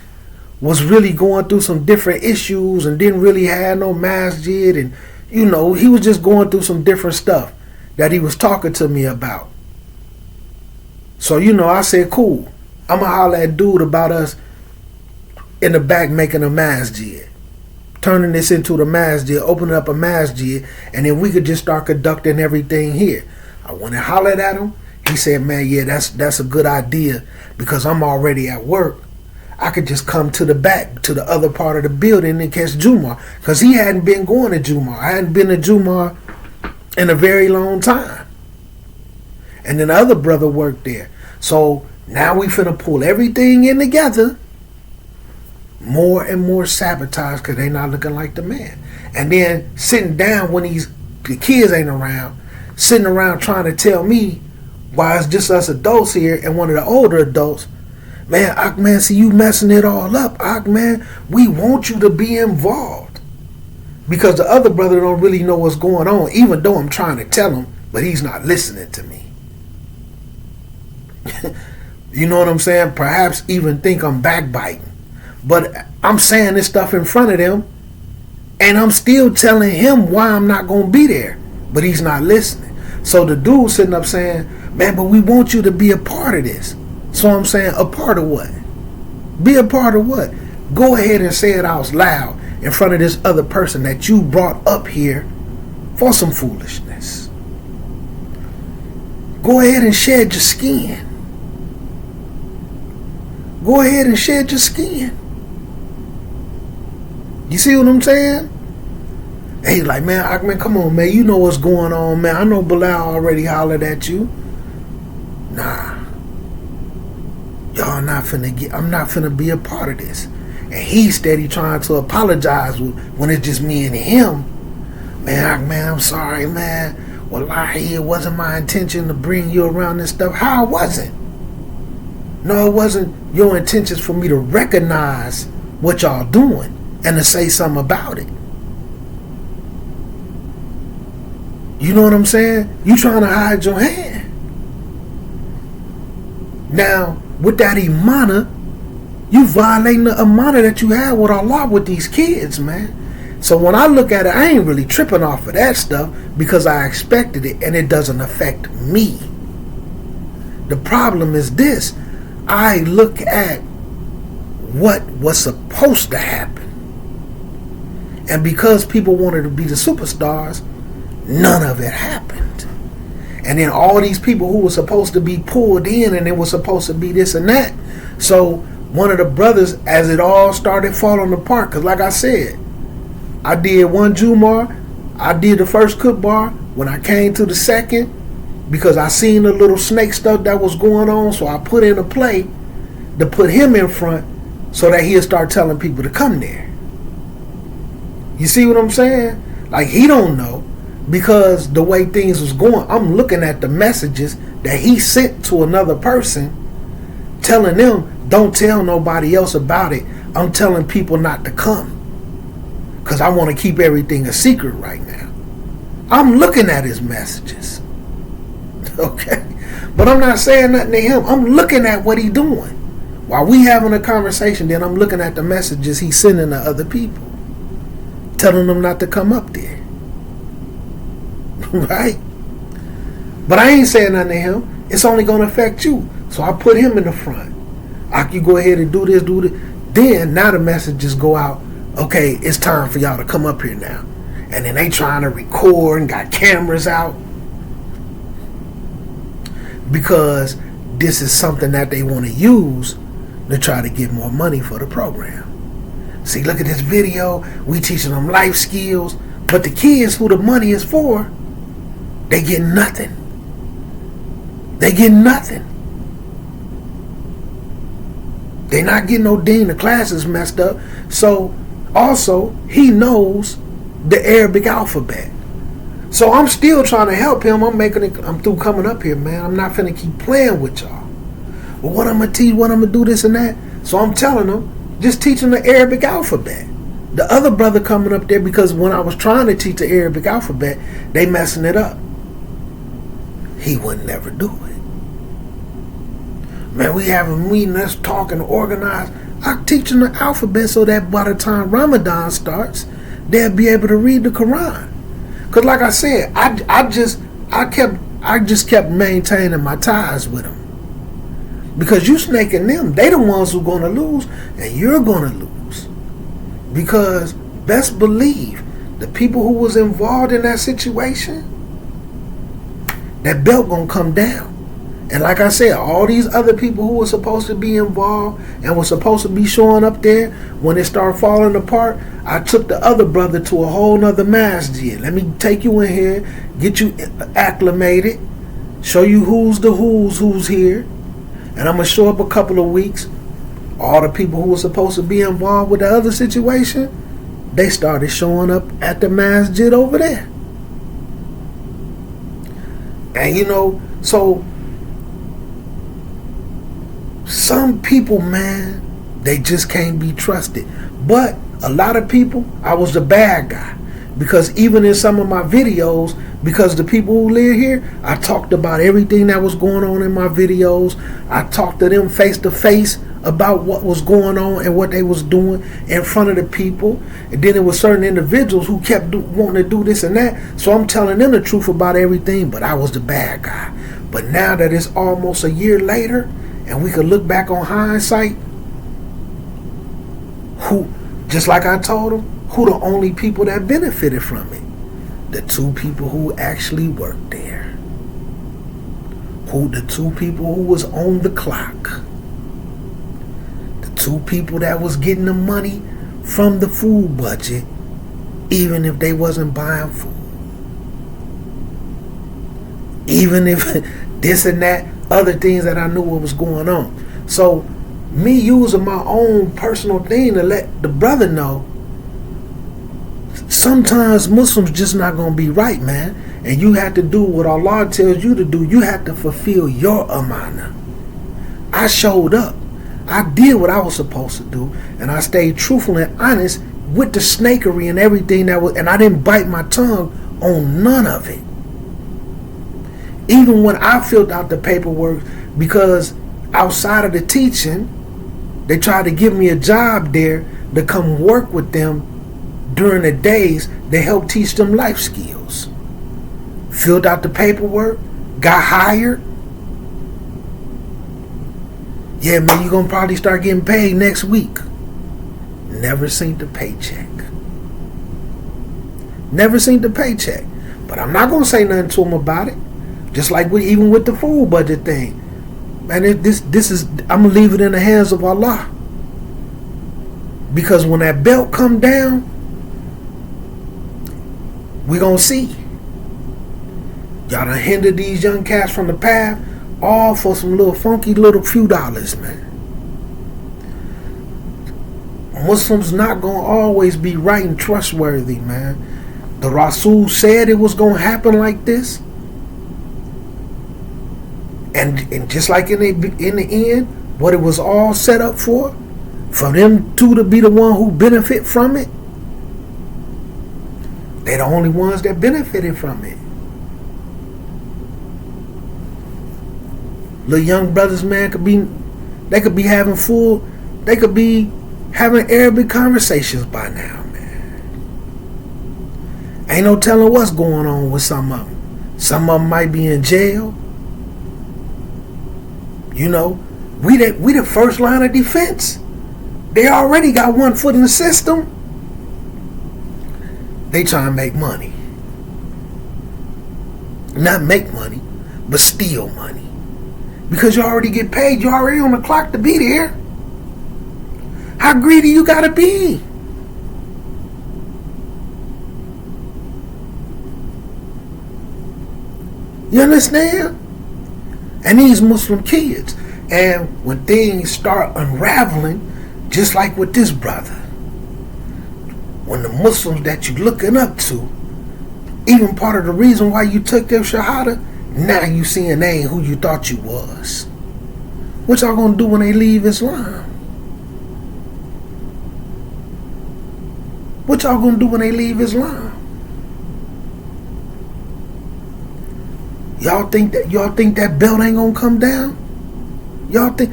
was really going through some different issues and didn't really have no masjid, and you know, he was just going through some different stuff that he was talking to me about. So, you know, I said, cool, I'm gonna holler at dude about us in the back making a masjid, turning this into the masjid, opening up a masjid, and then we could just start conducting everything here. I went and hollered at him. He said, man, yeah, that's a good idea because I'm already at work. I could just come to the back, to the other part of the building and catch Jumar. Because he hadn't been going to Jumar. I hadn't been to Jumar in a very long time. And then the other brother worked there. So now we finna pull everything in together more and more sabotaged because they not looking like the man. And then sitting down when the kids ain't around, sitting around trying to tell me why it's just us adults here and one of the older adults, man, see you messing it all up. Man, we want you to be involved. Because the other brother don't really know what's going on, even though I'm trying to tell him, but he's not listening to me. You know what I'm saying? Perhaps even think I'm backbiting. But I'm saying this stuff in front of them, and I'm still telling him why I'm not going to be there. But he's not listening. So the dude sitting up saying, man, but we want you to be a part of this. So I'm saying, a part of what? Be a part of what? Go ahead and say it out loud in front of this other person that you brought up here for some foolishness. Go ahead and shed your skin. Go ahead and shed your skin. You see what I'm saying? And he's like, man, come on, man. You know what's going on, man. I know Bilal already hollered at you. Nah. Y'all not finna I'm not finna be a part of this. And he's steady trying to apologize when it's just me and him. Man, I'm sorry, man. Wallahi, it wasn't my intention to bring you around this stuff. How it wasn't? No, it wasn't your intentions for me to recognize what y'all doing and to say something about it. You know what I'm saying? You trying to hide your hand. Now, with that imana, you violating the amana that you had with Allah with these kids, man. So when I look at it, I ain't really tripping off of that stuff because I expected it and it doesn't affect me. The problem is this. I look at what was supposed to happen. And because people wanted to be the superstars, none of it happened. And then all these people who were supposed to be pulled in and it was supposed to be this and that. So one of the brothers, as it all started falling apart, because like I said, I did one Jumar, I did the first Kutbar. When I came to the second, because I seen the little snake stuff that was going on, so I put in a play to put him in front so that he'll start telling people to come there. You see what I'm saying? Like, he don't know, because the way things was going, I'm looking at the messages that he sent to another person telling them, don't tell nobody else about it. I'm telling people not to come because I want to keep everything a secret right now. I'm looking at his messages. Okay? But I'm not saying nothing to him. I'm looking at what he doing. While we having a conversation, then I'm looking at the messages he's sending to other people, telling them not to come up there. Right? But I ain't saying nothing to him. It's only going to affect you. So I put him in the front. You go ahead and do this. Then now the messages go out. Okay, it's time for y'all to come up here now. And then they trying to record and got cameras out. Because this is something that they want to use to try to get more money for the program. See, look at this video. We teaching them life skills. But the kids who the money is for, they get nothing. They get nothing. They not getting no dean. The class is messed up. So also he knows the Arabic alphabet. So I'm still trying to help him. I'm through coming up here, man. I'm not finna keep playing with y'all. Well, what I'm gonna teach, what I'm gonna do, this and that. So I'm telling them, just teaching the Arabic alphabet. The other brother coming up there, because when I was trying to teach the Arabic alphabet, they messing it up. He would never do it. Man, we have a meeting, let's talk and organize. I'm teaching the alphabet so that by the time Ramadan starts, they'll be able to read the Quran. Cause like I said, I just kept maintaining my ties with them. Because you snaking them, they the ones who gonna lose, and you're gonna lose. Because best believe the people who was involved in that situation, that belt gonna come down. And like I said, all these other people who were supposed to be involved and were supposed to be showing up there, when it started falling apart, I took the other brother to a whole nother masjid. Let me take you in here, get you acclimated, show you who's here. And I'm going to show up a couple of weeks. all the people who were supposed to be involved with the other situation, they started showing up at the masjid over there. And you know, so some people, man, they just can't be trusted. But a lot of people, I was the bad guy. Because even in some of my videos, because the people who live here, I talked about everything that was going on in my videos. I talked to them face to face about what was going on and what they was doing in front of the people. And then there were certain individuals who kept wanting to do this and that. So I'm telling them the truth about everything, but I was the bad guy. But now that it's almost a year later, and we could look back on hindsight, who, just like I told them, who the only people that benefited from it? The two people who actually worked there. Who the two people who was on the clock. The two people that was getting the money from the food budget, even if they wasn't buying food. Even if this and that, other things that I knew what was going on. So me using my own personal thing to let the brother know, sometimes Muslims just not going to be right, man. And you have to do what Allah tells you to do. You have to fulfill your amana. I showed up. I did what I was supposed to do. And I stayed truthful and honest with the snakery and everything that was. And I didn't bite my tongue on none of it. Even when I filled out the paperwork, because outside of the teaching, they tried to give me a job there to come work with them during the days. They helped teach them life skills. Filled out the paperwork, got hired. Yeah, man, you're going to probably start getting paid next week. Never seen the paycheck. Never seen the paycheck. But I'm not going to say nothing to them about it. Just like even with the food budget thing. Man, this is, I'm going to leave it in the hands of Allah. Because when that belt come down, we going to see. Y'all done hindered these young cats from the path, all for some little funky little few dollars, man. Muslims not going to always be right and trustworthy, man. The Rasul said it was going to happen like this. And just like in the end, what it was all set up for them two to be the one who benefit from it, they're the only ones that benefited from it. Little young brothers, man, could be having Arabic conversations by now, man. Ain't no telling what's going on with some of them. Some of them might be in jail. You know, we the first line of defense. They already got one foot in the system. They try to make money. Not make money, but steal money. Because you already get paid. You're already on the clock to be there. How greedy you gotta be? You understand? And these Muslim kids. And when things start unraveling, just like with this brother, when the Muslims that you're looking up to, even part of the reason why you took their shahada, now you seeing they ain't who you thought you was. What y'all gonna do when they leave Islam? What y'all gonna do when they leave Islam? Y'all think that belt ain't gonna come down? Y'all think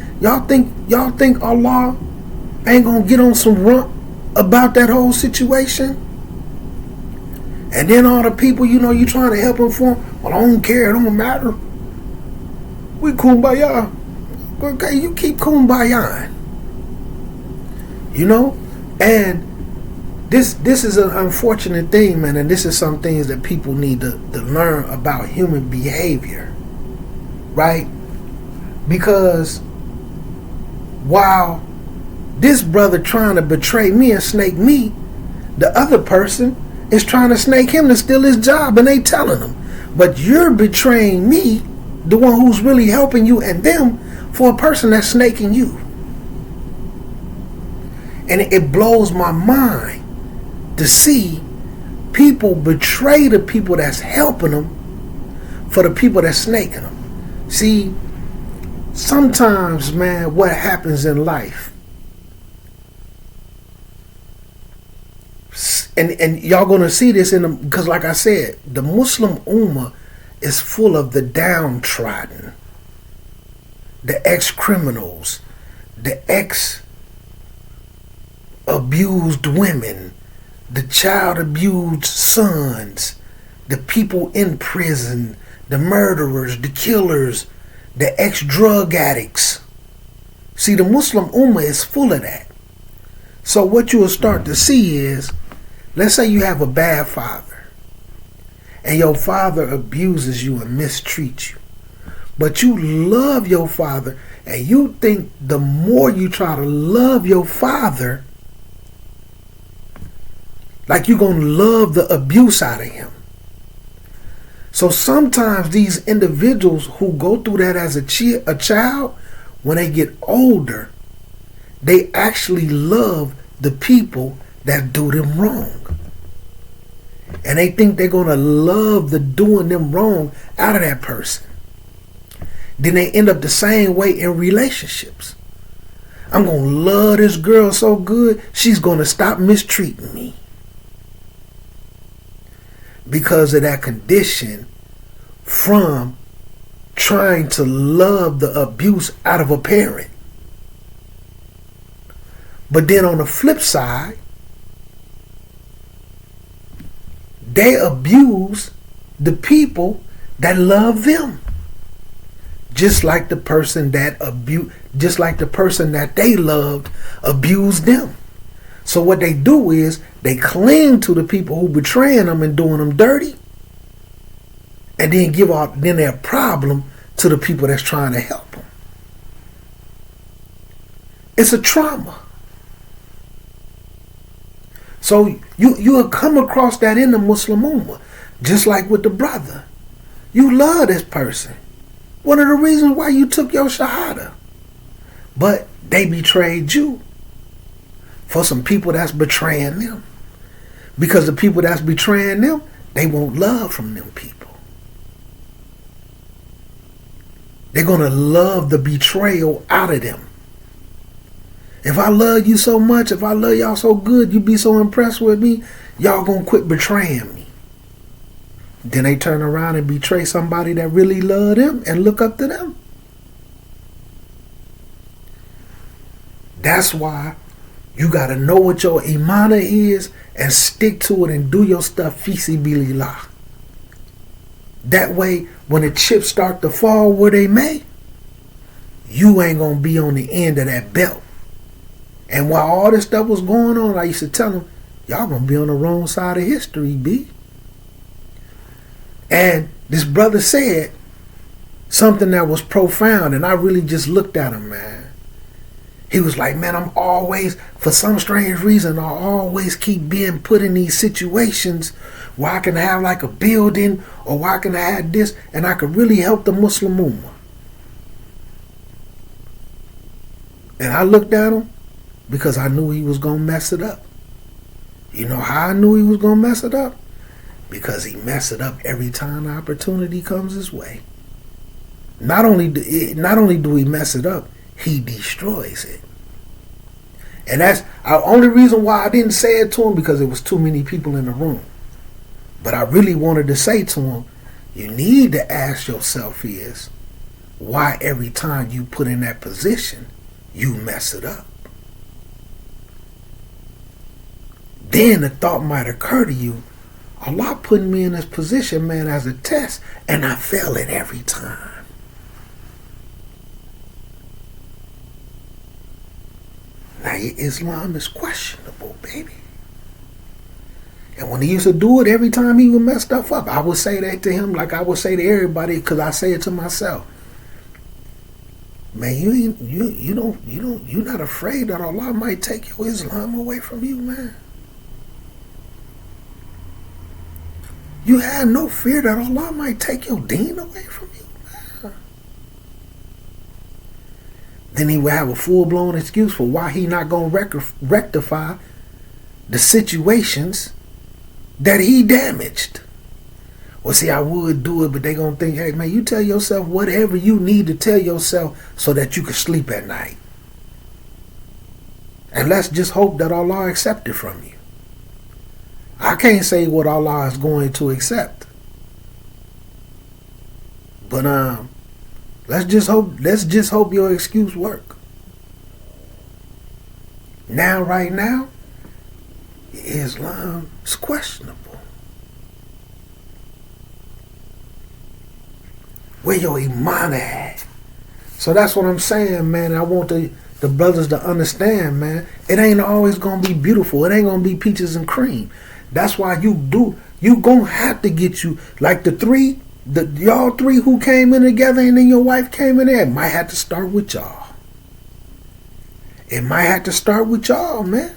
Allah ain't gonna get on some rump about that whole situation? And then all the people, you know, you trying to help them for, well, I don't care, it don't matter. We kumbaya. Okay, you keep kumbayaing. You know? And this is an unfortunate thing, man, and this is some things that people need to learn about human behavior. Right? Because while this brother trying to betray me and snake me, the other person is trying to snake him to steal his job, and they telling him. But you're betraying me, the one who's really helping you, and them, for a person that's snaking you. And it blows my mind to see people betray the people that's helping them for the people that's snaking them. See, sometimes, man, what happens in life, and y'all gonna see this in them, because like I said, the Muslim Ummah is full of the downtrodden, the ex-criminals, the ex-abused women, the child abused sons, the people in prison, the murderers, the killers, the ex-drug addicts. See, the Muslim Ummah is full of that. So what you will start to see is, let's say you have a bad father, and your father abuses you and mistreats you. But you love your father, and you think the more you try to love your father, like you're going to love the abuse out of him. So sometimes these individuals who go through that as a child, when they get older, they actually love the people that do them wrong. And they think they're going to love the doing them wrong out of that person. Then they end up the same way in relationships. I'm going to love this girl so good, she's going to stop mistreating me. Because of that condition from trying to love the abuse out of a parent. But then on the flip side, they abuse the people that love them. Just like the person that they loved abused them. So what they do is they cling to the people who betraying them and doing them dirty, and then give out their problem to the people that's trying to help them. It's a trauma. So you will come across that in the Muslim Ummah, just like with the brother. You love this person. One of the reasons why you took your Shahada. But they betrayed you for some people that's betraying them. Because the people that's betraying them, they want love from them people. They're going to love the betrayal out of them. If I love you so much, if I love y'all so good, you be so impressed with me, y'all going to quit betraying me. Then they turn around and betray somebody that really love them and look up to them. That's why you got to know what your imana is and stick to it and do your stuff fisi bilillah. That way, when the chips start to fall where they may, you ain't going to be on the end of that belt. And while all this stuff was going on, I used to tell them, y'all going to be on the wrong side of history, B. And this brother said something that was profound, and I really just looked at him, man. He was like, man, I'm always, for some strange reason, I always keep being put in these situations where I can have like a building or where I can have this, and I could really help the Muslim Ummah. And I looked at him because I knew he was going to mess it up. You know how I knew he was going to mess it up? Because he mess it up every time the opportunity comes his way. Not only do he mess it up, he destroys it. And that's the only reason why I didn't say it to him, because there was too many people in the room. But I really wanted to say to him, you need to ask yourself is, why every time you put in that position, you mess it up? Then the thought might occur to you, Allah put me in this position, man, as a test, and I fail it every time. Now your Islam is questionable, baby. And when he used to do it every time he would mess stuff up, I would say that to him like I would say to everybody, because I say it to myself. Man, you're not afraid that Allah might take your Islam away from you, man. You have no fear that Allah might take your deen away from you, man. then he would have a full-blown excuse for why he not going to rectify the situations that he damaged. Well, see, I would do it, but they going to think, hey, man, you tell yourself whatever you need to tell yourself so that you can sleep at night. And let's just hope that Allah accept it from you. I can't say what Allah is going to accept. But let's just hope your excuse work. Now, right now, Islam is questionable. Where your iman at? So that's what I'm saying, man. I want the brothers to understand, man. It ain't always gonna be beautiful. It ain't gonna be peaches and cream. That's why you gonna have to get you like y'all three who came in together, and then your wife came in there. It might have to start with y'all. It might have to start with y'all, man.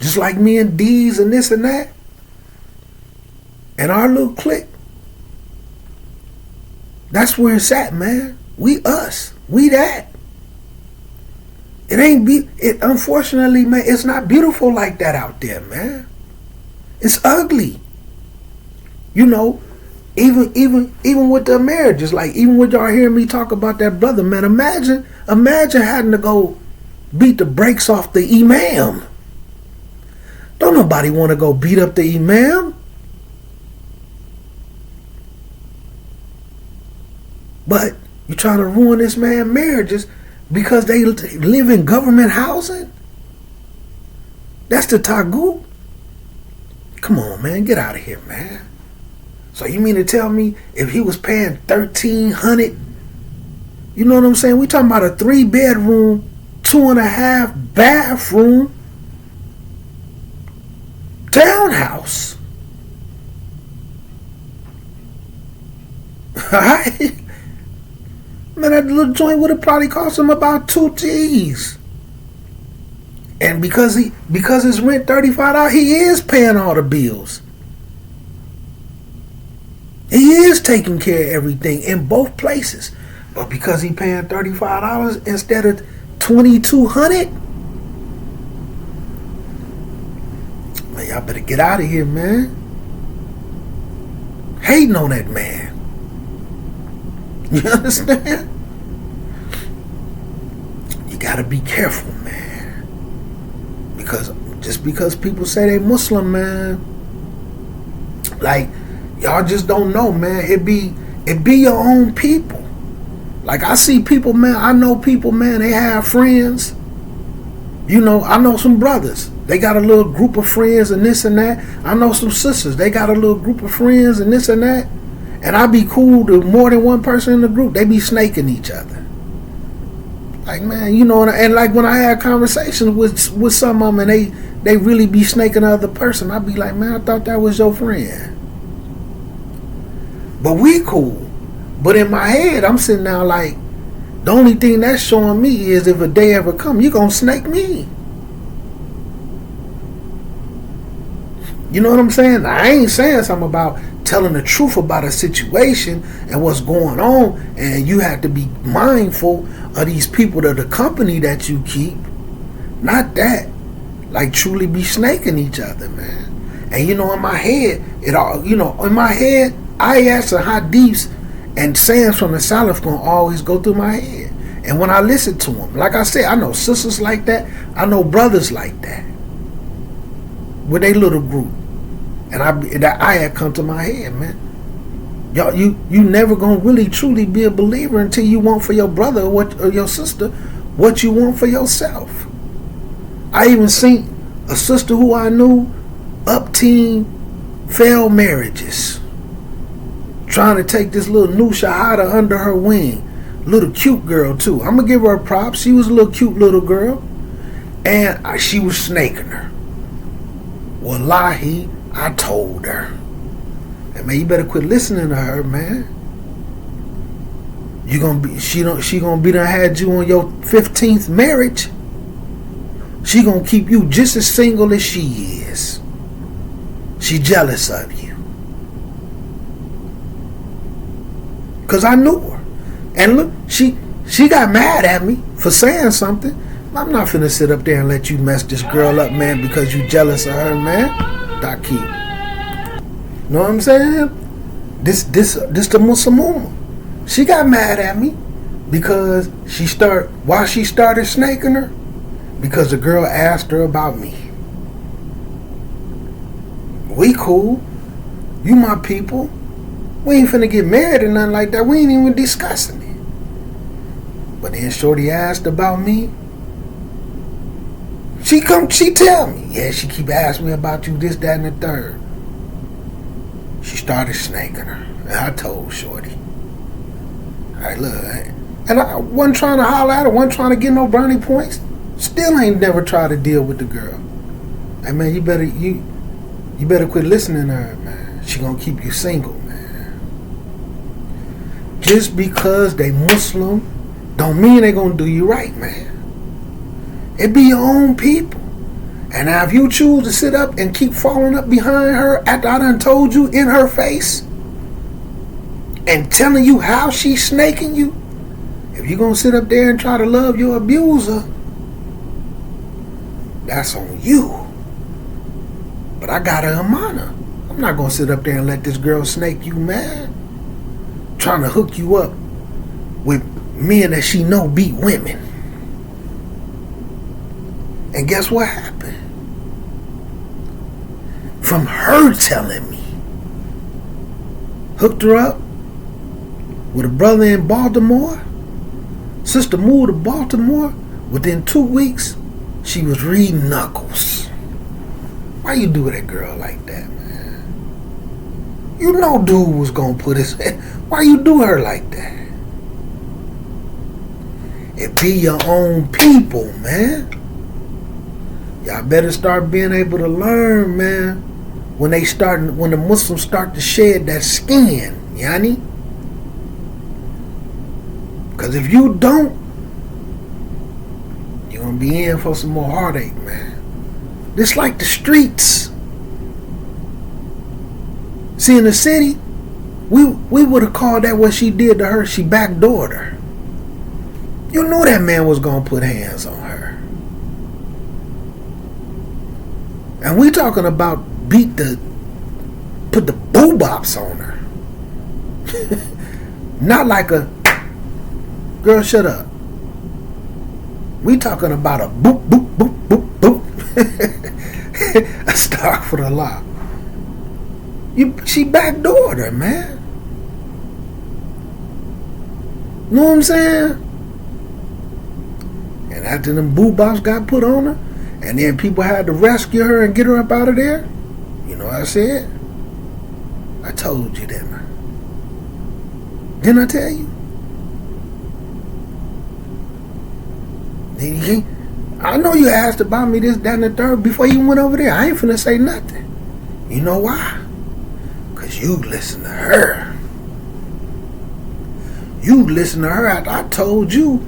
Just like me and D's and this and that. And our little clique. That's where it's at, man. We us. We that. It unfortunately, man, it's not beautiful like that out there, man. It's ugly. You know, even with the marriages, like even with y'all hearing me talk about that brother, man, imagine having to go beat the brakes off the imam. Don't nobody want to go beat up the imam. But you trying to ruin this man's marriages because they live in government housing? That's the taghut. Come on, man, get out of here, man. So you mean to tell me if he was paying $1,300, you know what I'm saying? We talking about a 3-bedroom, 2.5 bathroom townhouse. Alright? Man, that little joint would have probably cost him about 2 G's. And because his rent $35, he is paying all the bills. He is taking care of everything in both places. But because he paying $35 instead of $2,200, man, y'all better get out of here, man. Hating on that man. You understand? You gotta be careful, man. Because just because people say they Muslim, man, like, y'all just don't know, man. It be your own people. Like, I see people, man. I know people, man. They have friends. You know, I know some brothers. They got a little group of friends and this and that. I know some sisters. They got a little group of friends and this and that. And I be cool to more than one person in the group. They be snaking each other. Like, man, you know, and like when I had conversations with some of them and they really be snaking the other person, I be like, man, I thought that was your friend. But we cool. But in my head, I'm sitting now like, the only thing that's showing me is if a day ever come, you gonna snake me. You know what I'm saying? I ain't saying something about telling the truth about a situation and what's going on, and you have to be mindful of these people, that the company that you keep. Not that. Like, truly be snaking each other, man. And you know, in my head, ayats and hadiths and sayings from the Salaf gonna always go through my head. And when I listen to them, like I said, I know sisters like that. I know brothers like that. With a little group. And that ayat come to my head, man. Y'all, you never gonna really truly be a believer until you want for your brother or your sister what you want for yourself. I even seen a sister who I knew up teen failed marriages, trying to take this little new shahada under her wing. Little cute girl too. I'm gonna give her a prop. She was a little cute little girl, and she was snaking her. Wallahi, I told her, and man, you better quit listening to her, man. She gonna be done had you on your 15th marriage. She gonna keep you just as single as she is. She jealous of you. Cause I knew her. And look, she She got mad at me for saying something. I'm not finna sit up there and let you mess this girl up, man, because you jealous of her, man. Daki. Know what I'm saying? This the Muslim woman. She got mad at me because why she started snaking her? Because the girl asked her about me. We cool. You my people. We ain't finna get married or nothing like that. We ain't even discussing it. But then shorty asked about me. She tell me. Yeah, she keep asking me about you, this, that, and the third. She started snaking her. And I told shorty. Alright, look. And I wasn't trying to holler at her. Wasn't trying to get no brownie points. Still ain't never tried to deal with the girl. Hey, man, you better quit listening to her, man. She gonna keep you single, man. Just because they Muslim don't mean they gonna do you right, man. It be your own people. And now if you choose to sit up and keep following up behind her after I done told you in her face and telling you how she's snaking you, if you gonna sit up there and try to love your abuser, that's on you. But I got a amana. I'm not gonna sit up there and let this girl snake you, man. Trying to hook you up with men that she know beat women. And guess what happened? From her telling me. Hooked her up with a brother in Baltimore. Sister moved to Baltimore. Within 2 weeks, she was reading Knuckles. Why you do that girl like that, man? You know dude was gonna put his head. Why you do her like that? It be your own people, man. Y'all better start being able to learn, man. When the Muslims start to shed that skin, yani. Cause if you don't, you're gonna be in for some more heartache, man. This like the streets. See, in the city, we would have called that what she did to her. She backdoored her. You knew that man was gonna put hands on her. And we talking about put the boo-bops on her. Not like a, girl, shut up. We talking about a boop, boop, boop, boop, boop. Astaghfirullah. She backdoored her, man. Know what I'm saying? And after them boo-bops got put on her, and then people had to rescue her and get her up out of there, you know what I said? I told you, didn't I? Didn't I tell you? I know you asked about me this, that, and the third before you went over there. I ain't finna say nothing. You know why? Because you listen to her. You listen to her after I told you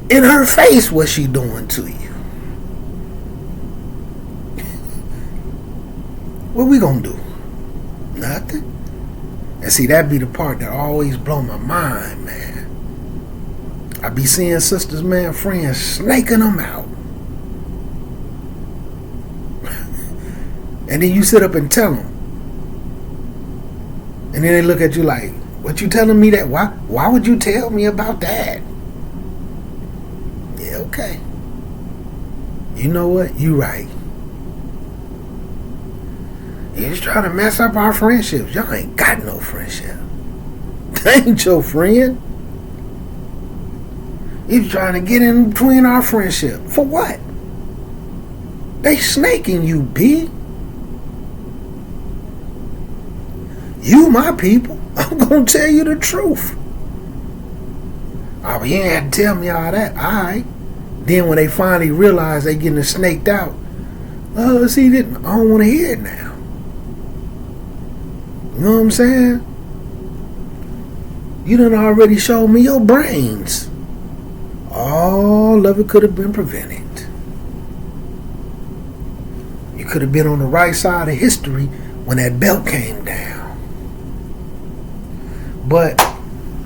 in her face what she doing to you. What we gonna do? Nothing. And see, that be the part that always blow my mind, man. I be seeing sisters, man, friends snaking them out. And then you sit up and tell them. And then they look at you like, what you telling me that? Why would you tell me about that? Yeah, okay. You know what? You right. You're just trying to mess up our friendships. Y'all ain't got no friendship. They ain't your friend. You're trying to get in between our friendship. For what? They snaking you, B. You my people. I'm gonna tell you the truth. Oh, you ain't had to tell me all that. Alright. Then when they finally realize they getting snaked out, see, I don't want to hear it now. You know what I'm saying? You done already showed me your brains. All of it could have been prevented. You could have been on the right side of history when that belt came down. But,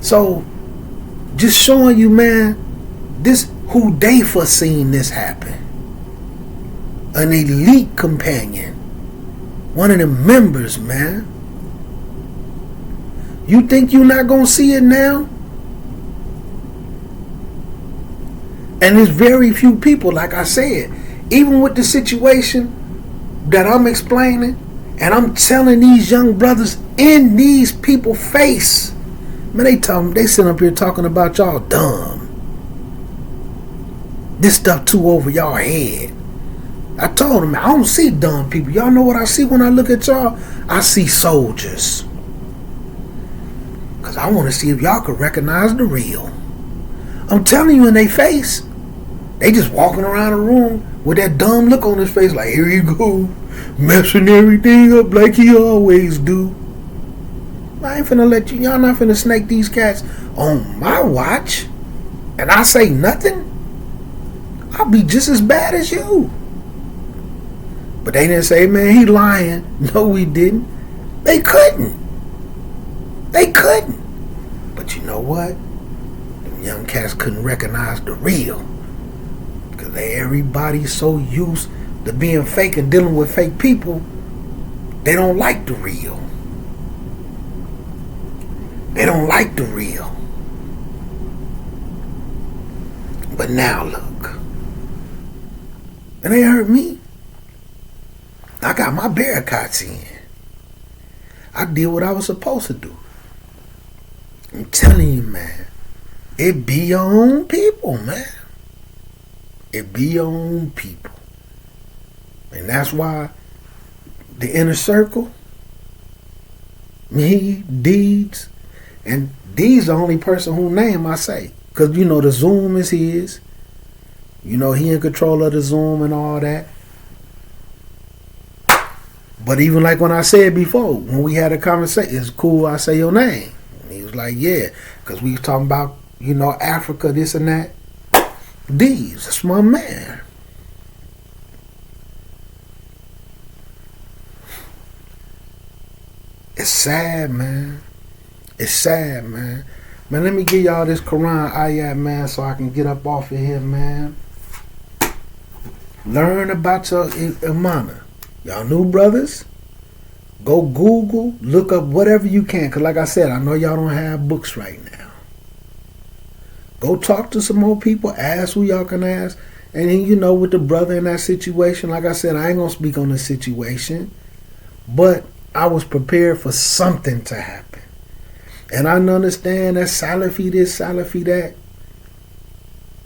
so, Just showing you, man, this who they foreseen this happen. An elite companion. One of the members, man. You think you're not going to see it now? And there's very few people, like I said, even with the situation that I'm explaining, and I'm telling these young brothers in these people's face, man, they sit up here talking about y'all dumb. This stuff too over y'all head. I told them, I don't see dumb people. Y'all know what I see when I look at y'all? I see soldiers. Because I want to see if y'all can recognize the real. I'm telling you in their face. They just walking around the room with that dumb look on his face like, here you go, messing everything up like he always do. I ain't finna let y'all not finna snake these cats on my watch. And I say nothing. I'll be just as bad as you. But they didn't say, man, he lying. No, we didn't. They couldn't. But you know what? Them young cats couldn't recognize the real. Because everybody's so used to being fake and dealing with fake people, they don't like the real. They don't like the real. But now look. And they hurt me. I got my barricades in. I did what I was supposed to do. I'm telling you, man. It be your own people, man. It be your own people. And that's why the inner circle, me, Deeds, and Deeds the only person whose name I say. Because, you know, the Zoom is his. You know, he in control of the Zoom and all that. But even like when I said before, when we had a conversation, it's cool I say your name. And he was like, yeah. Because we was talking about, you know, Africa, this and that. Deeds, that's my man. It's sad, man. It's sad, man. Man, let me give y'all this Quran ayat, man, so I can get up off of here, man. Learn about your imana. Y'all new brothers, go Google, look up whatever you can. Because like I said, I know y'all don't have books right now. Go talk to some more people, ask who y'all can ask. And then, you know, with the brother in that situation, like I said, I ain't going to speak on the situation. But I was prepared for something to happen. And I understand that Salafi this, Salafi that.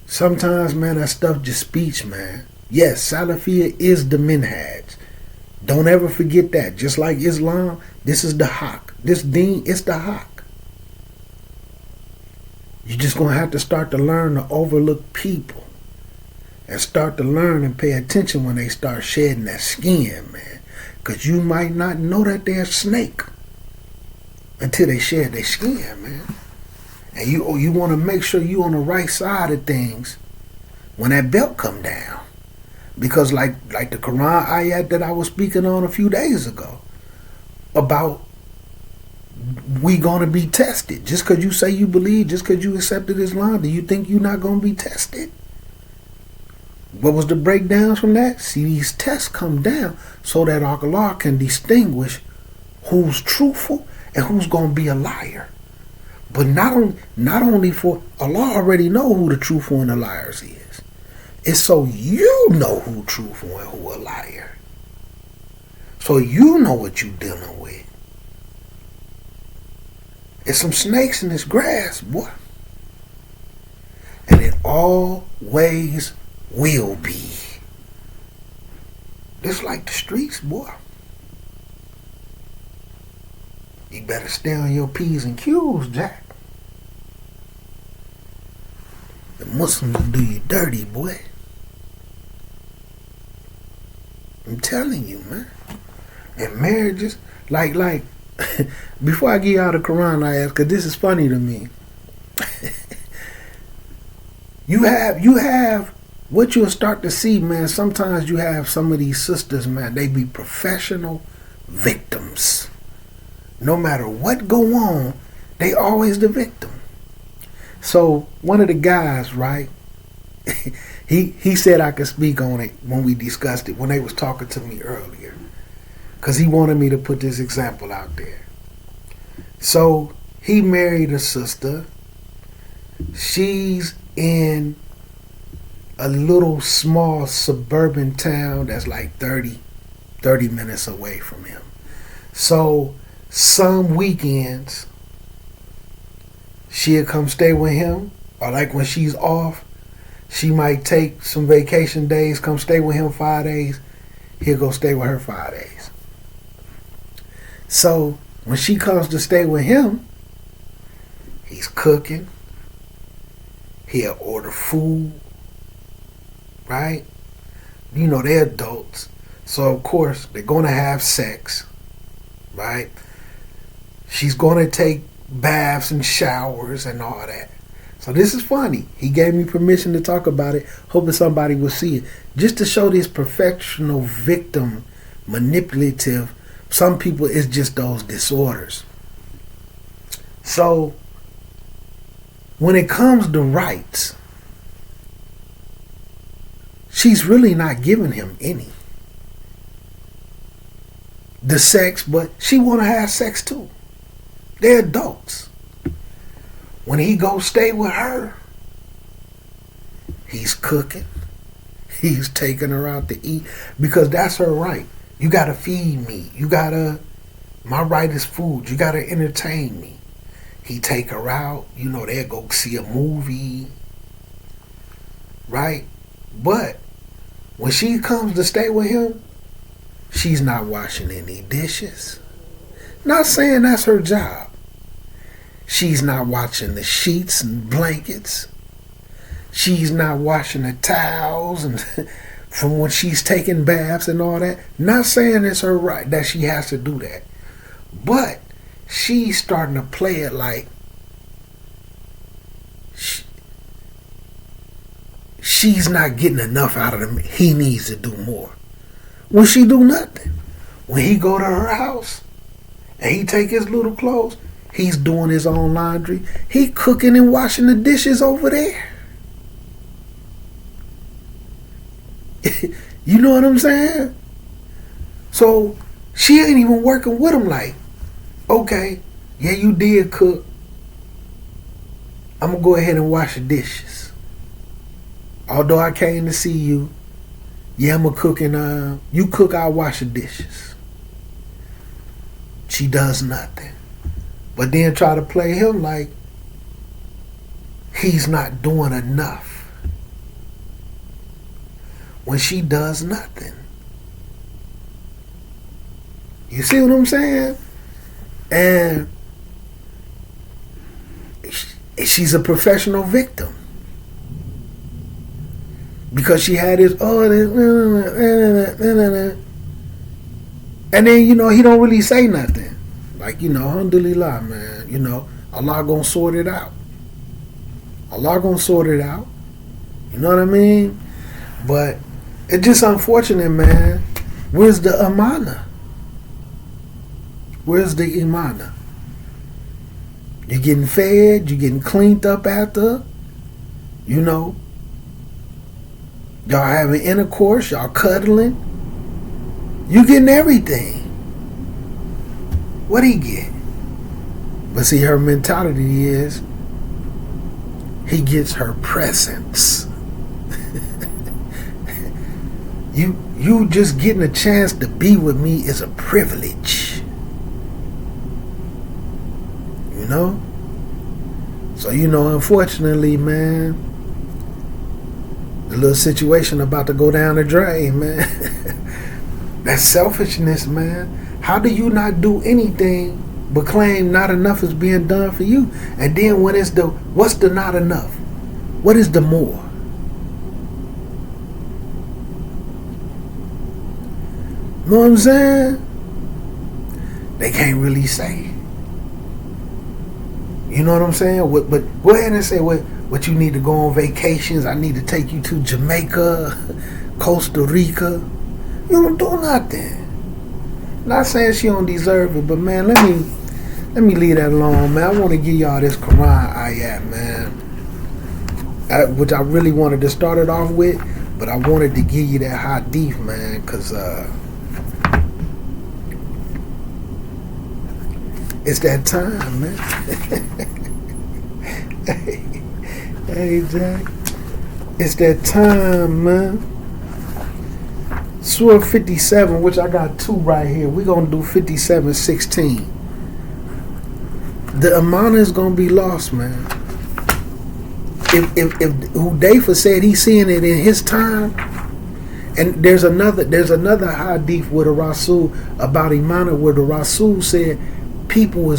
Sometimes, man, that stuff just speech, man. Yes, Salafia is the minhaj. Don't ever forget that. Just like Islam, this is the haq. This deen is the haq. You're just going to have to start to learn to overlook people. And start to learn and pay attention when they start shedding that skin, man. Because you might not know that they're a snake until they shed their skin, man. And you want to make sure you're on the right side of things when that belt come down. Because like the Quran ayat that I was speaking on a few days ago about we going to be tested. Just because you say you believe, just because you accepted Islam, do you think you're not going to be tested? What was the breakdowns from that? See, these tests come down so that Allah can distinguish who's truthful and who's going to be a liar. But not only for Allah already know who the truthful and the liars is. It's so you know who truthful and who a liar. So you know what you dealing with. It's some snakes in this grass, boy. And it always will be. Just like the streets, boy. You better stay on your P's and Q's, Jack. The Muslims will do you dirty, boy. I'm telling you, man. And marriages, like, before I give y'all the Quran, I ask, because this is funny to me. You have what you'll start to see, man. Sometimes you have some of these sisters, man, they be professional victims. No matter what go on, they always the victim. So one of the guys, right? he said I could speak on it when we discussed it when they was talking to me earlier, because he wanted me to put this example out there. So he married a sister. She's in a little small suburban town that's like 30 minutes away from him. So some weekends she'll come stay with him, or like when she's off, she might take some vacation days, come stay with him 5 days. He'll go stay with her 5 days. So when she comes to stay with him, he's cooking. He'll order food, right? You know, they're adults. So, of course, they're going to have sex, right? She's going to take baths and showers and all that. So this is funny. He gave me permission to talk about it, hoping somebody will see it. Just to show this professional victim, manipulative. Some people, it's just those disorders. So when it comes to rights, she's really not giving him any. The sex, but she want to have sex too. They're adults. When he goes stay with her, he's cooking. He's taking her out to eat because that's her right. You got to feed me. My right is food. You got to entertain me. He take her out. You know, they'll go see a movie. Right? But when she comes to stay with him, she's not washing any dishes. Not saying that's her job. She's not washing the sheets and blankets. She's not washing the towels and from when she's taking baths and all that. Not saying it's her right that she has to do that. But she's starting to play it like she's not getting enough out of him. He needs to do more. When she do nothing. When he go to her house and he take his little clothes, he's doing his own laundry. He cooking and washing the dishes over there. You know what I'm saying? So she ain't even working with him like, okay, yeah, you did cook. I'm going to go ahead and wash the dishes. Although I came to see you, yeah, I'm going to cook and you cook, I'll wash the dishes. She does nothing. But then try to play him like he's not doing enough when she does nothing. You see what I'm saying? And she's a professional victim. Because she had this, and then, you know, he don't really say nothing. Like, you know, alhamdulillah, man. You know, Allah gonna sort it out. Allah gonna sort it out. You know what I mean? But it's just unfortunate, man. Where's the amana? Where's the imana? You getting fed, you getting cleaned up after, you know. Y'all having intercourse, y'all cuddling. You getting everything. What he get? But see, her mentality is he gets her presents. You just getting a chance to be with me is a privilege. You know? So, you know, unfortunately, man, the little situation about to go down the drain, man. That's selfishness, man. How do you not do anything but claim not enough is being done for you? And then when it's what's the not enough? What is the more? You know what I'm saying? They can't really say. You know what I'm saying? But go ahead and say what you need to go on vacations. I need to take you to Jamaica, Costa Rica. You don't do nothing. Not saying she don't deserve it, but man, let me leave that alone, man. I want to give y'all this Quran ayat, man. which I really wanted to start it off with, but I wanted to give you that hadith, man, because it's that time, man. Hey, Jack. It's that time, man. Surah 57, which I got two right here. We're going to do 57:16. The amana is going to be lost, man. If Hudayfa said he's seeing it in his time, and there's another hadith with a Rasul about Imana where the Rasul said people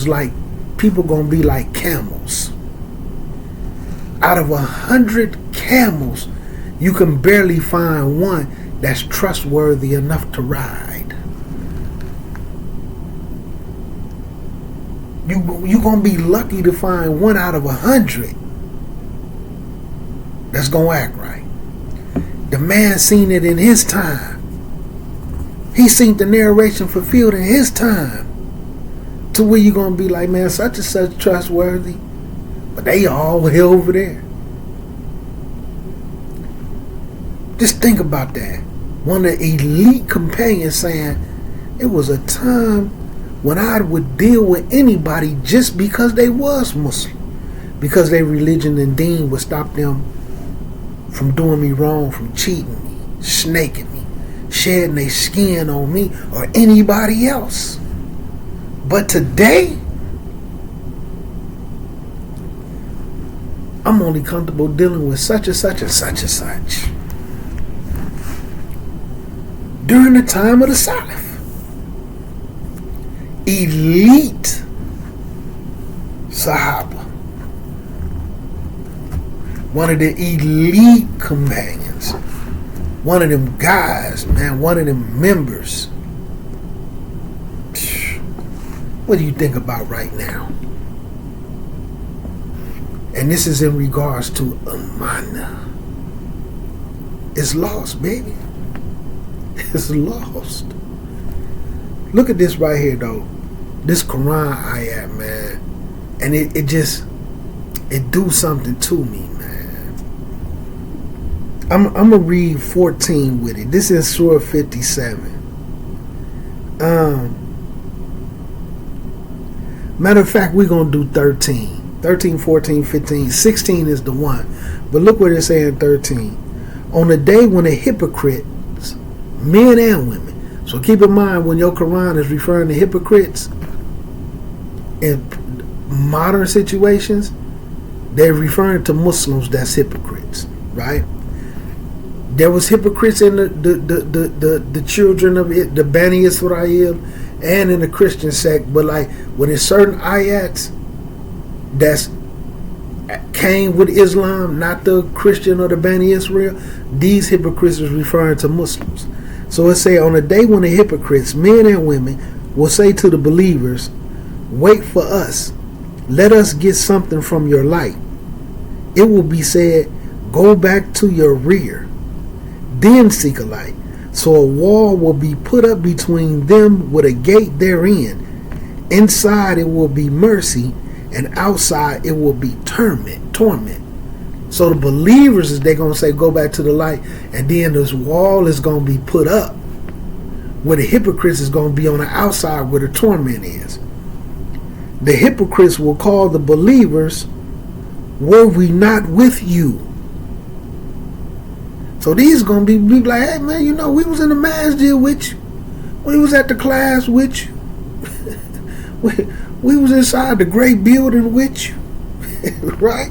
gonna be like camels. Out of 100 camels, you can barely find one that's trustworthy enough to ride. You gonna be lucky to find one out of 100 that's gonna act right. The man seen it in his time. He seen the narration fulfilled in his time. To where you gonna be like, man, such and such trustworthy, but they all way over there. Just think about that. One of the elite companions saying, it was a time when I would deal with anybody just because they was Muslim, because their religion and deen would stop them from doing me wrong, from cheating me, snaking me, shedding their skin on me or anybody else. But today, I'm only comfortable dealing with such and such and such and such. During the time of the Salaf, elite Sahaba, one of the elite companions, one of them guys, man, one of them members. What do you think about right now? And this is in regards to Amana. It's lost, baby. It's lost. Look at this right here, though. This Quran ayat, man. And it do something to me, man. I'm going to read 14 with it. This is Surah 57. Matter of fact, we're going to do 13. 13, 14, 15, 16 is the one. But look what it's saying, 13. On the day when the hypocrites, men and women. So keep in mind, when your Quran is referring to hypocrites in modern situations, they're referring to Muslims that's hypocrites, right? There was hypocrites in the children of it, the Bani Israel, and in the Christian sect, but like when there's certain ayats that's came with Islam, not the Christian or the Bani Israel, these hypocrites is referring to Muslims. So it say, on the day when the hypocrites, men and women, will say to the believers, wait for us, let us get something from your light. It will be said, go back to your rear, then seek a light. So a wall will be put up between them with a gate therein. Inside it will be mercy, and outside it will be torment. So the believers, is they going to say, go back to the light, and then this wall is going to be put up where the hypocrites is going to be on the outside where the torment is. The hypocrites will call the believers, were we not with you? So these going to be like, hey man, you know, we was in the masjid with you. We was at the class with you. we was inside the great building with you. Right?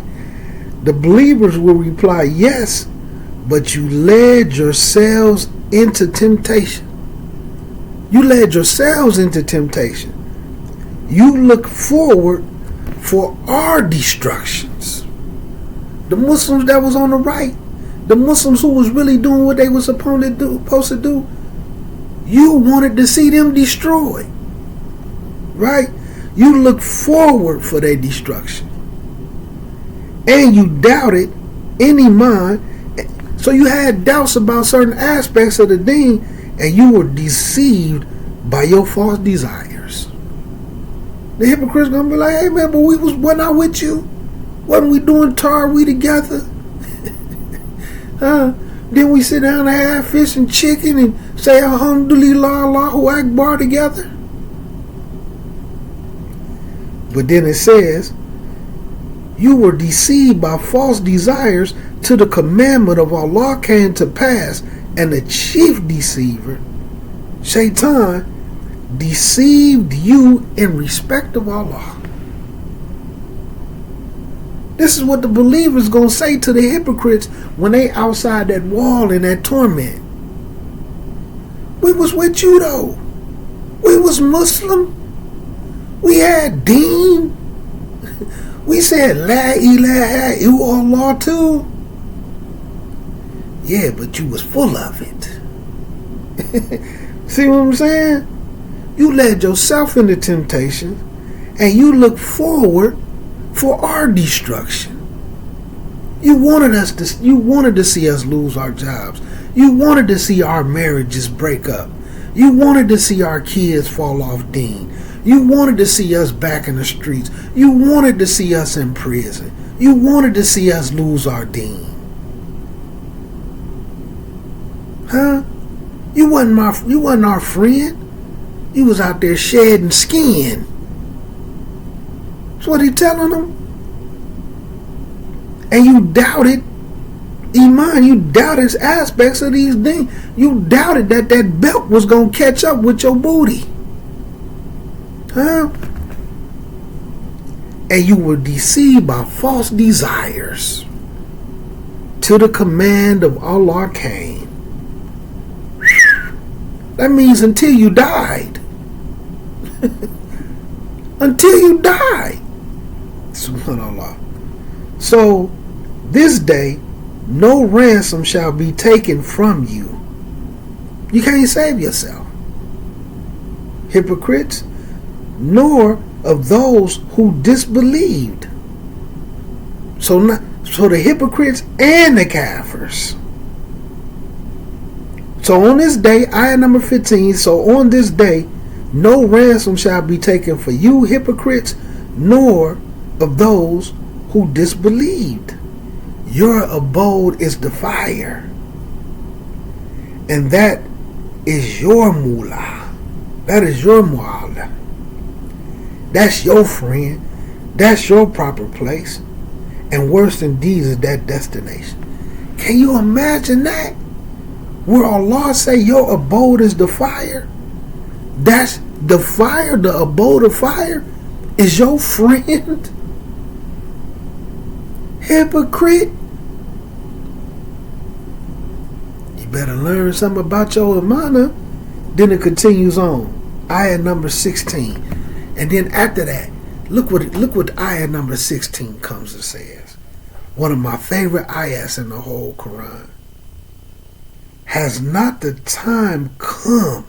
The believers will reply, yes, but you led yourselves into temptation. You led yourselves into temptation. You look forward for our destructions. The Muslims that was on the right, the Muslims who was really doing what they was supposed to do, you wanted to see them destroyed. Right? You look forward for their destruction. And you doubted any mind. So you had doubts about certain aspects of the deen, and you were deceived by your false desires. The hypocrites gonna be like, hey man, but we was not with you. Wasn't we doing tar we together? Then we sit down and have fish and chicken and say Alhamdulillah, Allahu Akbar together. But then it says, you were deceived by false desires till the commandment of Allah came to pass, and the chief deceiver, Shaitan, deceived you in respect of Allah. This is what the believers going to say to the hypocrites when they outside that wall in that torment. We was with you though. We was Muslim. We had deen. We said La ilaha illallah too. Yeah, but you was full of it. See what I'm saying? You led yourself into temptation and you look forward for our destruction. You wanted to see us lose our jobs. You wanted to see our marriages break up. You wanted to see our kids fall off deen. You wanted to see us back in the streets. You wanted to see us in prison. You wanted to see us lose our deen. Huh? You wasn't our friend. You was out there shedding skin. That's what he telling them. And you doubted Iman, you doubted aspects of these things. You doubted that belt was going to catch up with your booty. Huh? And you were deceived by false desires till the command of Allah came. That means until you died. Until you died. Subhanallah. So, this day, no ransom shall be taken from you. You can't save yourself. Hypocrites, nor of those who disbelieved. So the hypocrites and the kafirs. So on this day, ayah number 15, so on this day, no ransom shall be taken for you hypocrites, nor of those who disbelieved. Your abode is the fire, and that is your mullah. That is your mu'alla. That's your friend. That's your proper place. And worse than these is that destination. Can you imagine that? Where Allah say your abode is the fire. That's the fire, the abode of fire is your friend. Hypocrite. You better learn something about your imana. Then it continues on. Ayah number 16. And then after that, look what ayah number 16 comes and says. One of my favorite ayahs in the whole Quran. Has not the time come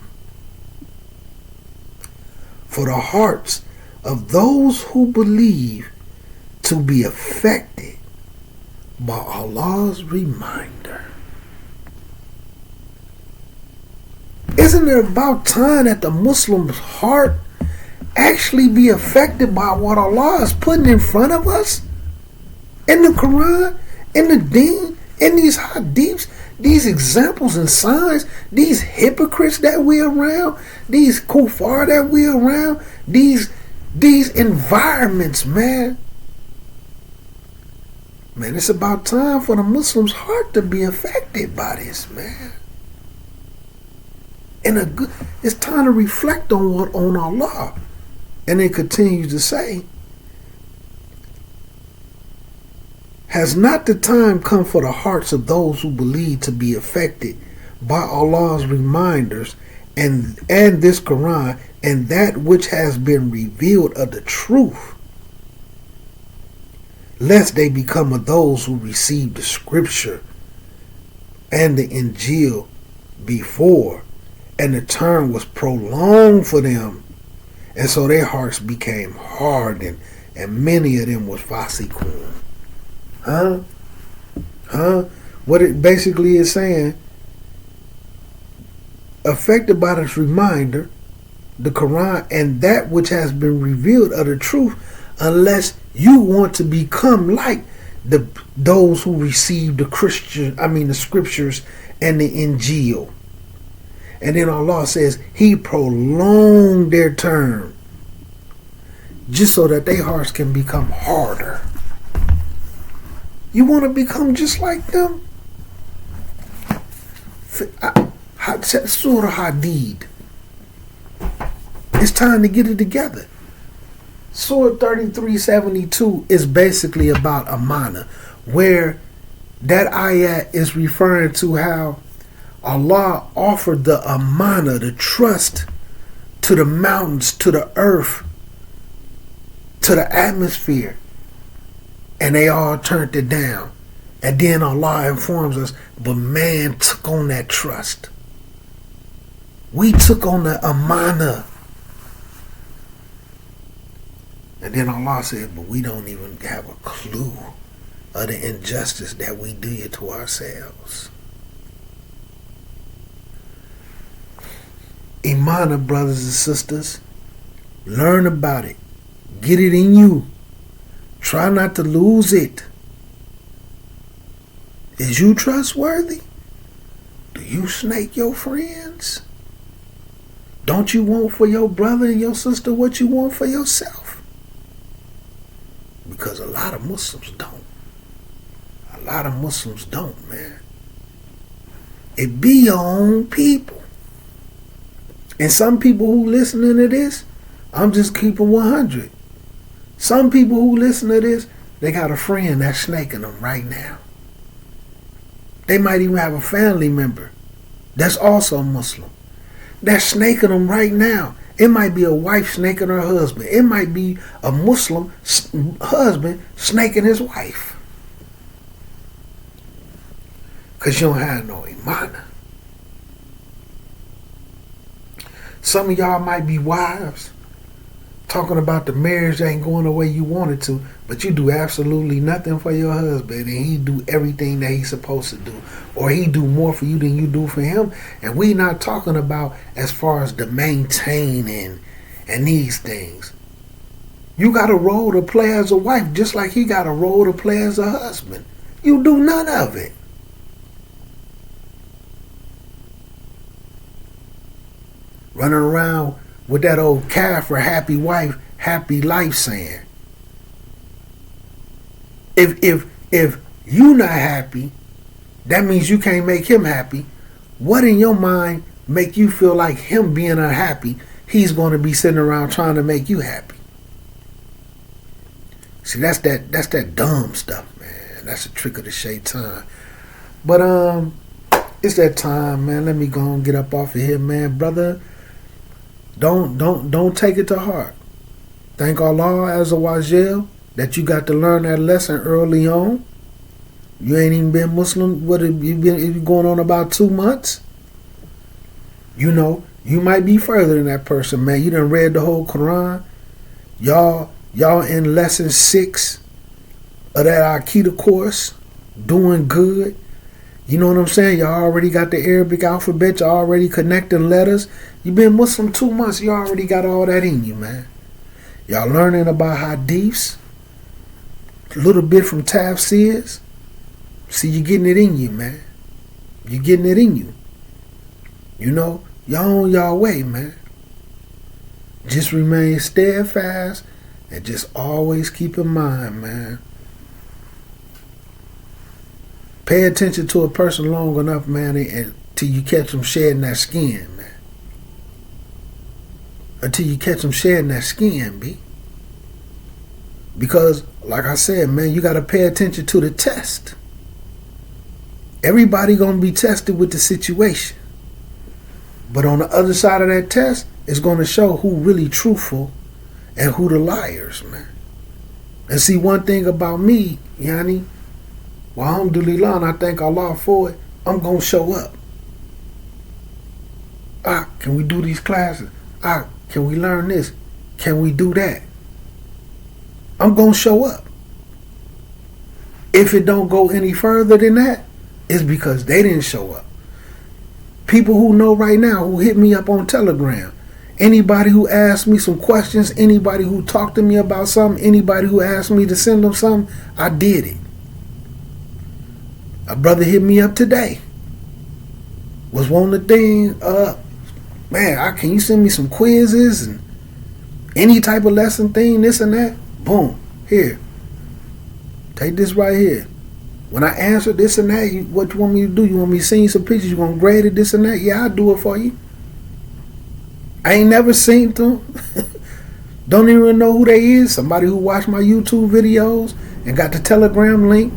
for the hearts of those who believe to be affected by Allah's reminder? Isn't it about time that the Muslim's heart actually be affected by what Allah is putting in front of us? In the Quran, in the Deen, in these hadiths, these examples and signs, these hypocrites that we around, these kuffar that we around, these environments, man. Man, it's about time for the Muslim's heart to be affected by this, man. And it's time to reflect on Allah. And it continues to say, has not the time come for the hearts of those who believe to be affected by Allah's reminders and this Quran and that which has been revealed of the truth, lest they become of those who received the scripture and the Injil before, and the term was prolonged for them, and so their hearts became hardened, and many of them was fasiqun. What it basically is saying, affected by this reminder, the Quran, and that which has been revealed of the truth, unless you want to become like those who received the scriptures and the Injil. And then Allah says He prolonged their term just so that their hearts can become harder. You want to become just like them? Surah Hadid. It's time to get it together. Surah 3372 is basically about amana, where that ayat is referring to how Allah offered the amana, the trust, to the mountains, to the earth, to the atmosphere, and they all turned it down. And then Allah informs us, but man took on that trust. We took on the amana. And then Allah said, but we don't even have a clue of the injustice that we do to ourselves. Imana, brothers and sisters, learn about it. Get it in you. Try not to lose it. Is you trustworthy? Do you snake your friends? Don't you want for your brother and your sister what you want for yourself? Because a lot of Muslims don't. A lot of Muslims don't, man. It be your own people. And some people who listening to this, I'm just keeping 100. Some people who listen to this, they got a friend that's snaking them right now. They might even have a family member that's also Muslim. That's snaking them right now. It might be a wife snaking her husband. It might be a Muslim husband snaking his wife. Because you don't have no imana. Some of y'all might be wives talking about the marriage ain't going the way you want it to, but you do absolutely nothing for your husband, and he do everything that he's supposed to do, or he do more for you than you do for him. And we not talking about as far as the maintaining and these things. You got a role to play as a wife, just like he got a role to play as a husband. You do none of it. Running around with that old kafir happy wife, happy life saying. If you not happy, that means you can't make him happy. What in your mind make you feel like him being unhappy, he's going to be sitting around trying to make you happy? See, that's that dumb stuff, man. That's a trick of the shaitan. But it's that time, man. Let me go and get up off of here, man, brother. Don't take it to heart. Thank Allah Azza wa Jal that you got to learn that lesson early on. You ain't even been Muslim. What have you been going on about 2 months? You know, you might be further than that person, man. You done read the whole Quran. Y'all in lesson 6 of that Aqidah course, doing good. You know what I'm saying? Y'all already got the Arabic alphabet. Y'all already connecting letters. You been Muslim 2 months. You already got all that in you, man. Y'all learning about hadiths. A little bit from tafsirs. See, you getting it in you, man. You getting it in you. You know, y'all on y'all way, man. Just remain steadfast and just always keep in mind, man. Pay attention to a person long enough, man, until you catch them shedding that skin, man. Until you catch them shedding that skin, B. Because, like I said, man, you got to pay attention to the test. Everybody going to be tested with the situation. But on the other side of that test, it's going to show who really truthful and who the liars, man. And see, one thing about me, Yani, well, alhamdulillah, and I thank Allah for it, I'm going to show up. Can we do these classes? Can we learn this? Can we do that? I'm going to show up. If it don't go any further than that, it's because they didn't show up. People who know right now, who hit me up on Telegram, anybody who asked me some questions, anybody who talked to me about something, anybody who asked me to send them something, I did it. A brother hit me up today. Was wanting the thing, man, can you send me some quizzes and any type of lesson thing, this and that? Boom, here. Take this right here. When I answer this and that, what you want me to do? You want me to send you some pictures? You want to grade it, this and that? Yeah, I'll do it for you. I ain't never seen them. Don't even know who they is. Somebody who watched my YouTube videos and got the Telegram link,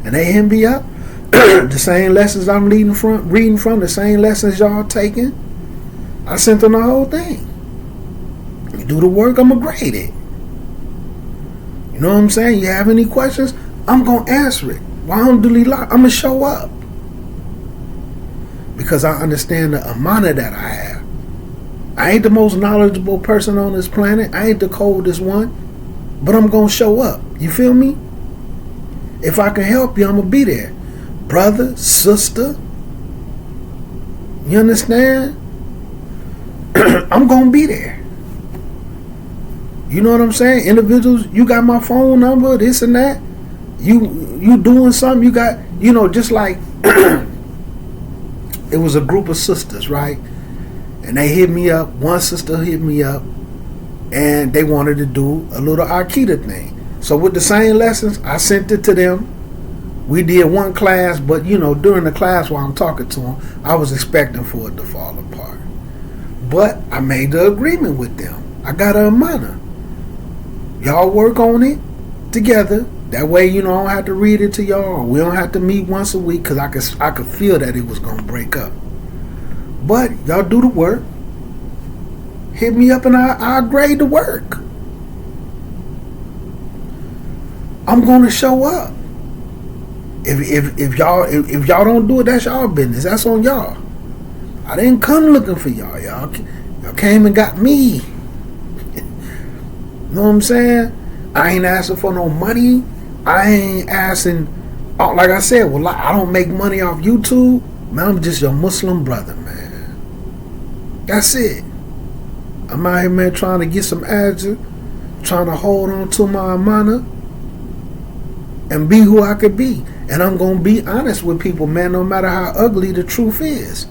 and they hit me up. The same lessons I'm reading from, the same lessons y'all taking. I sent them the whole thing. You do the work, I'm going to grade it. You know what I'm saying? You have any questions? I'm going to answer it. Alhamdulillah, I'm going to show up. Because I understand the amana that I have. I ain't the most knowledgeable person on this planet. I ain't the coldest one. But I'm going to show up. You feel me? If I can help you, I'm going to be there. Brother, sister. You understand? I'm going to be there. You know what I'm saying? Individuals, you got my phone number, this and that. You doing something, you got, just like it was a group of sisters, right? And they hit me up. One sister hit me up and they wanted to do a little Akida thing. So with the same lessons, I sent it to them. We did one class, but during the class while I'm talking to them, I was expecting for it to fall apart. But I made the agreement with them. I got a amana. Y'all work on it together. That way, I don't have to read it to y'all. We don't have to meet once a week because I could feel that it was going to break up. But y'all do the work. Hit me up and I'll grade the work. I'm going to show up. If y'all don't do it, that's y'all business. That's on y'all. I didn't come looking for y'all. Y'all came and got me. You know what I'm saying? I ain't asking for no money. I ain't asking. Like I said, well, I don't make money off YouTube. Man, I'm just your Muslim brother, man. That's it. I'm out here, man, trying to get some ajr, trying to hold on to my amana and be who I could be. And I'm going to be honest with people, man, no matter how ugly the truth is.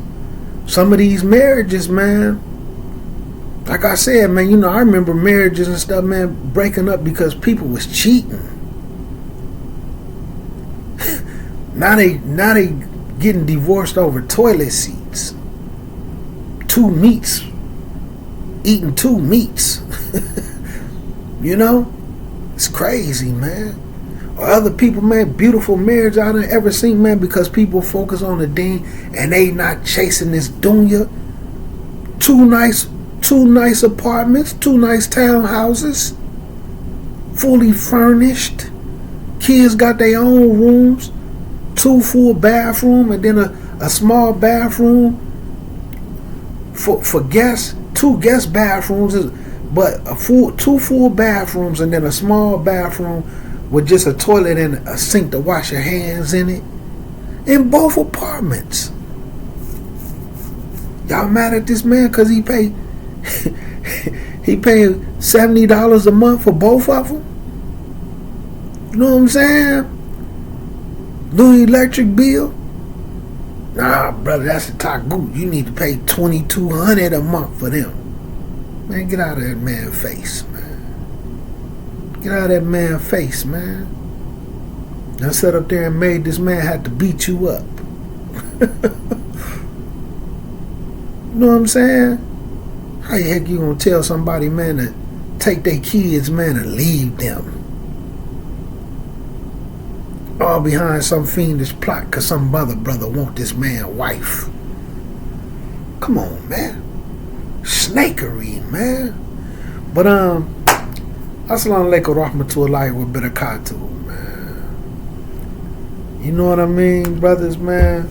Some of these marriages, man, like I said, man, I remember marriages and stuff, man, breaking up because people was cheating. Now they getting divorced over toilet seats. Eating two meats. It's crazy, man. Or other people, man, beautiful marriage I done ever seen, man, because people focus on the deen and they not chasing this dunya. Two nice apartments, 2 nice townhouses, fully furnished. Kids got their own rooms, 2 full bathroom, and then a small bathroom for guests. 2 guest bathrooms, but 2 full bathrooms, and then a small bathroom with just a toilet and a sink to wash your hands in it. In both apartments. Y'all mad at this man because he paid $70 a month for both of them? You know what I'm saying? No electric bill? Nah, brother, that's a tagut. You need to pay $2,200 a month for them. Man, get out of that man's face, man. Get out of that man's face, man. I sat up there and made this man have to beat you up. You know what I'm saying? How the heck you gonna tell somebody, man, to take their kids, man, and leave them? All behind some fiendish plot because some other brother want this man's wife. Come on, man. Snakery, man. But Assalamu alaikum rahmatullahi wa barakatuh, man. You know what I mean, brothers, man?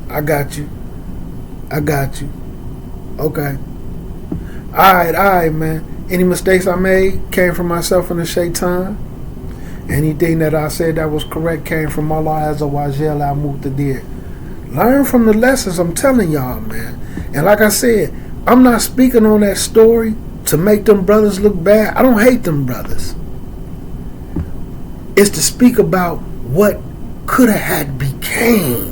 I got you. Okay. Alright, man. Any mistakes I made came from myself and the shaitan. Anything that I said that was correct came from Allah Azza wa Jalla al-Muqtadir. Learn from the lessons I'm telling y'all, man. And like I said, I'm not speaking on that story to make them brothers look bad. I don't hate them brothers. is to speak about what could have had became.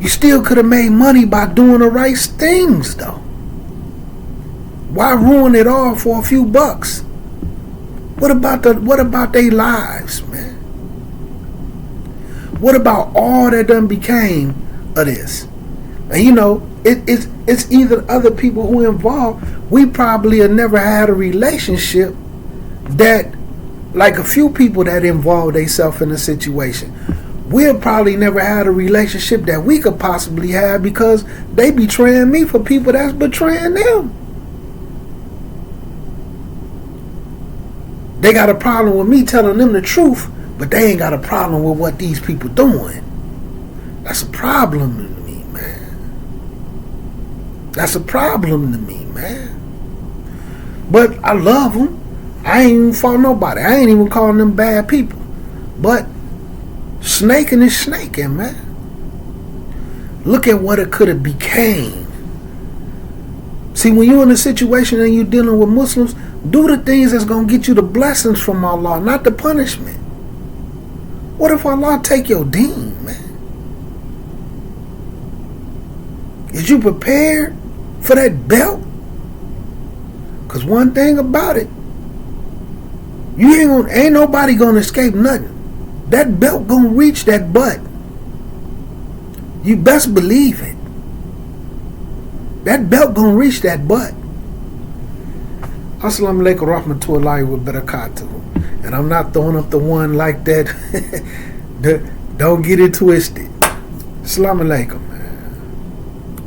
You still could have made money by doing the right things, though. Why ruin it all for a few bucks? What about their lives, man? What about all that done became of this? And you know, it's either other people who involved. We probably have never had a relationship that, like a few people that involved themselves in a situation. We'll probably never had a relationship that we could possibly have because they betraying me for people that's betraying them. They got a problem with me telling them the truth, but they ain't got a problem with what these people doing. That's a problem to me, man. That's a problem to me, man. But I love them. I ain't even fought nobody. I ain't even calling them bad people. But snaking is snaking, man. Look at what it could have became. See, when you're in a situation and you're dealing with Muslims, do the things that's going to get you the blessings from Allah, not the punishment. What if Allah take your deen, man? Is you prepared for that belt? Because one thing about it, ain't nobody gonna escape nothing. That belt gonna reach that butt. You best believe it. That belt gonna reach that butt. Assalamu alaikum rahmatullahi wa barakatuh. And I'm not throwing up the one like that. Don't get it twisted. Assalamu alaikum.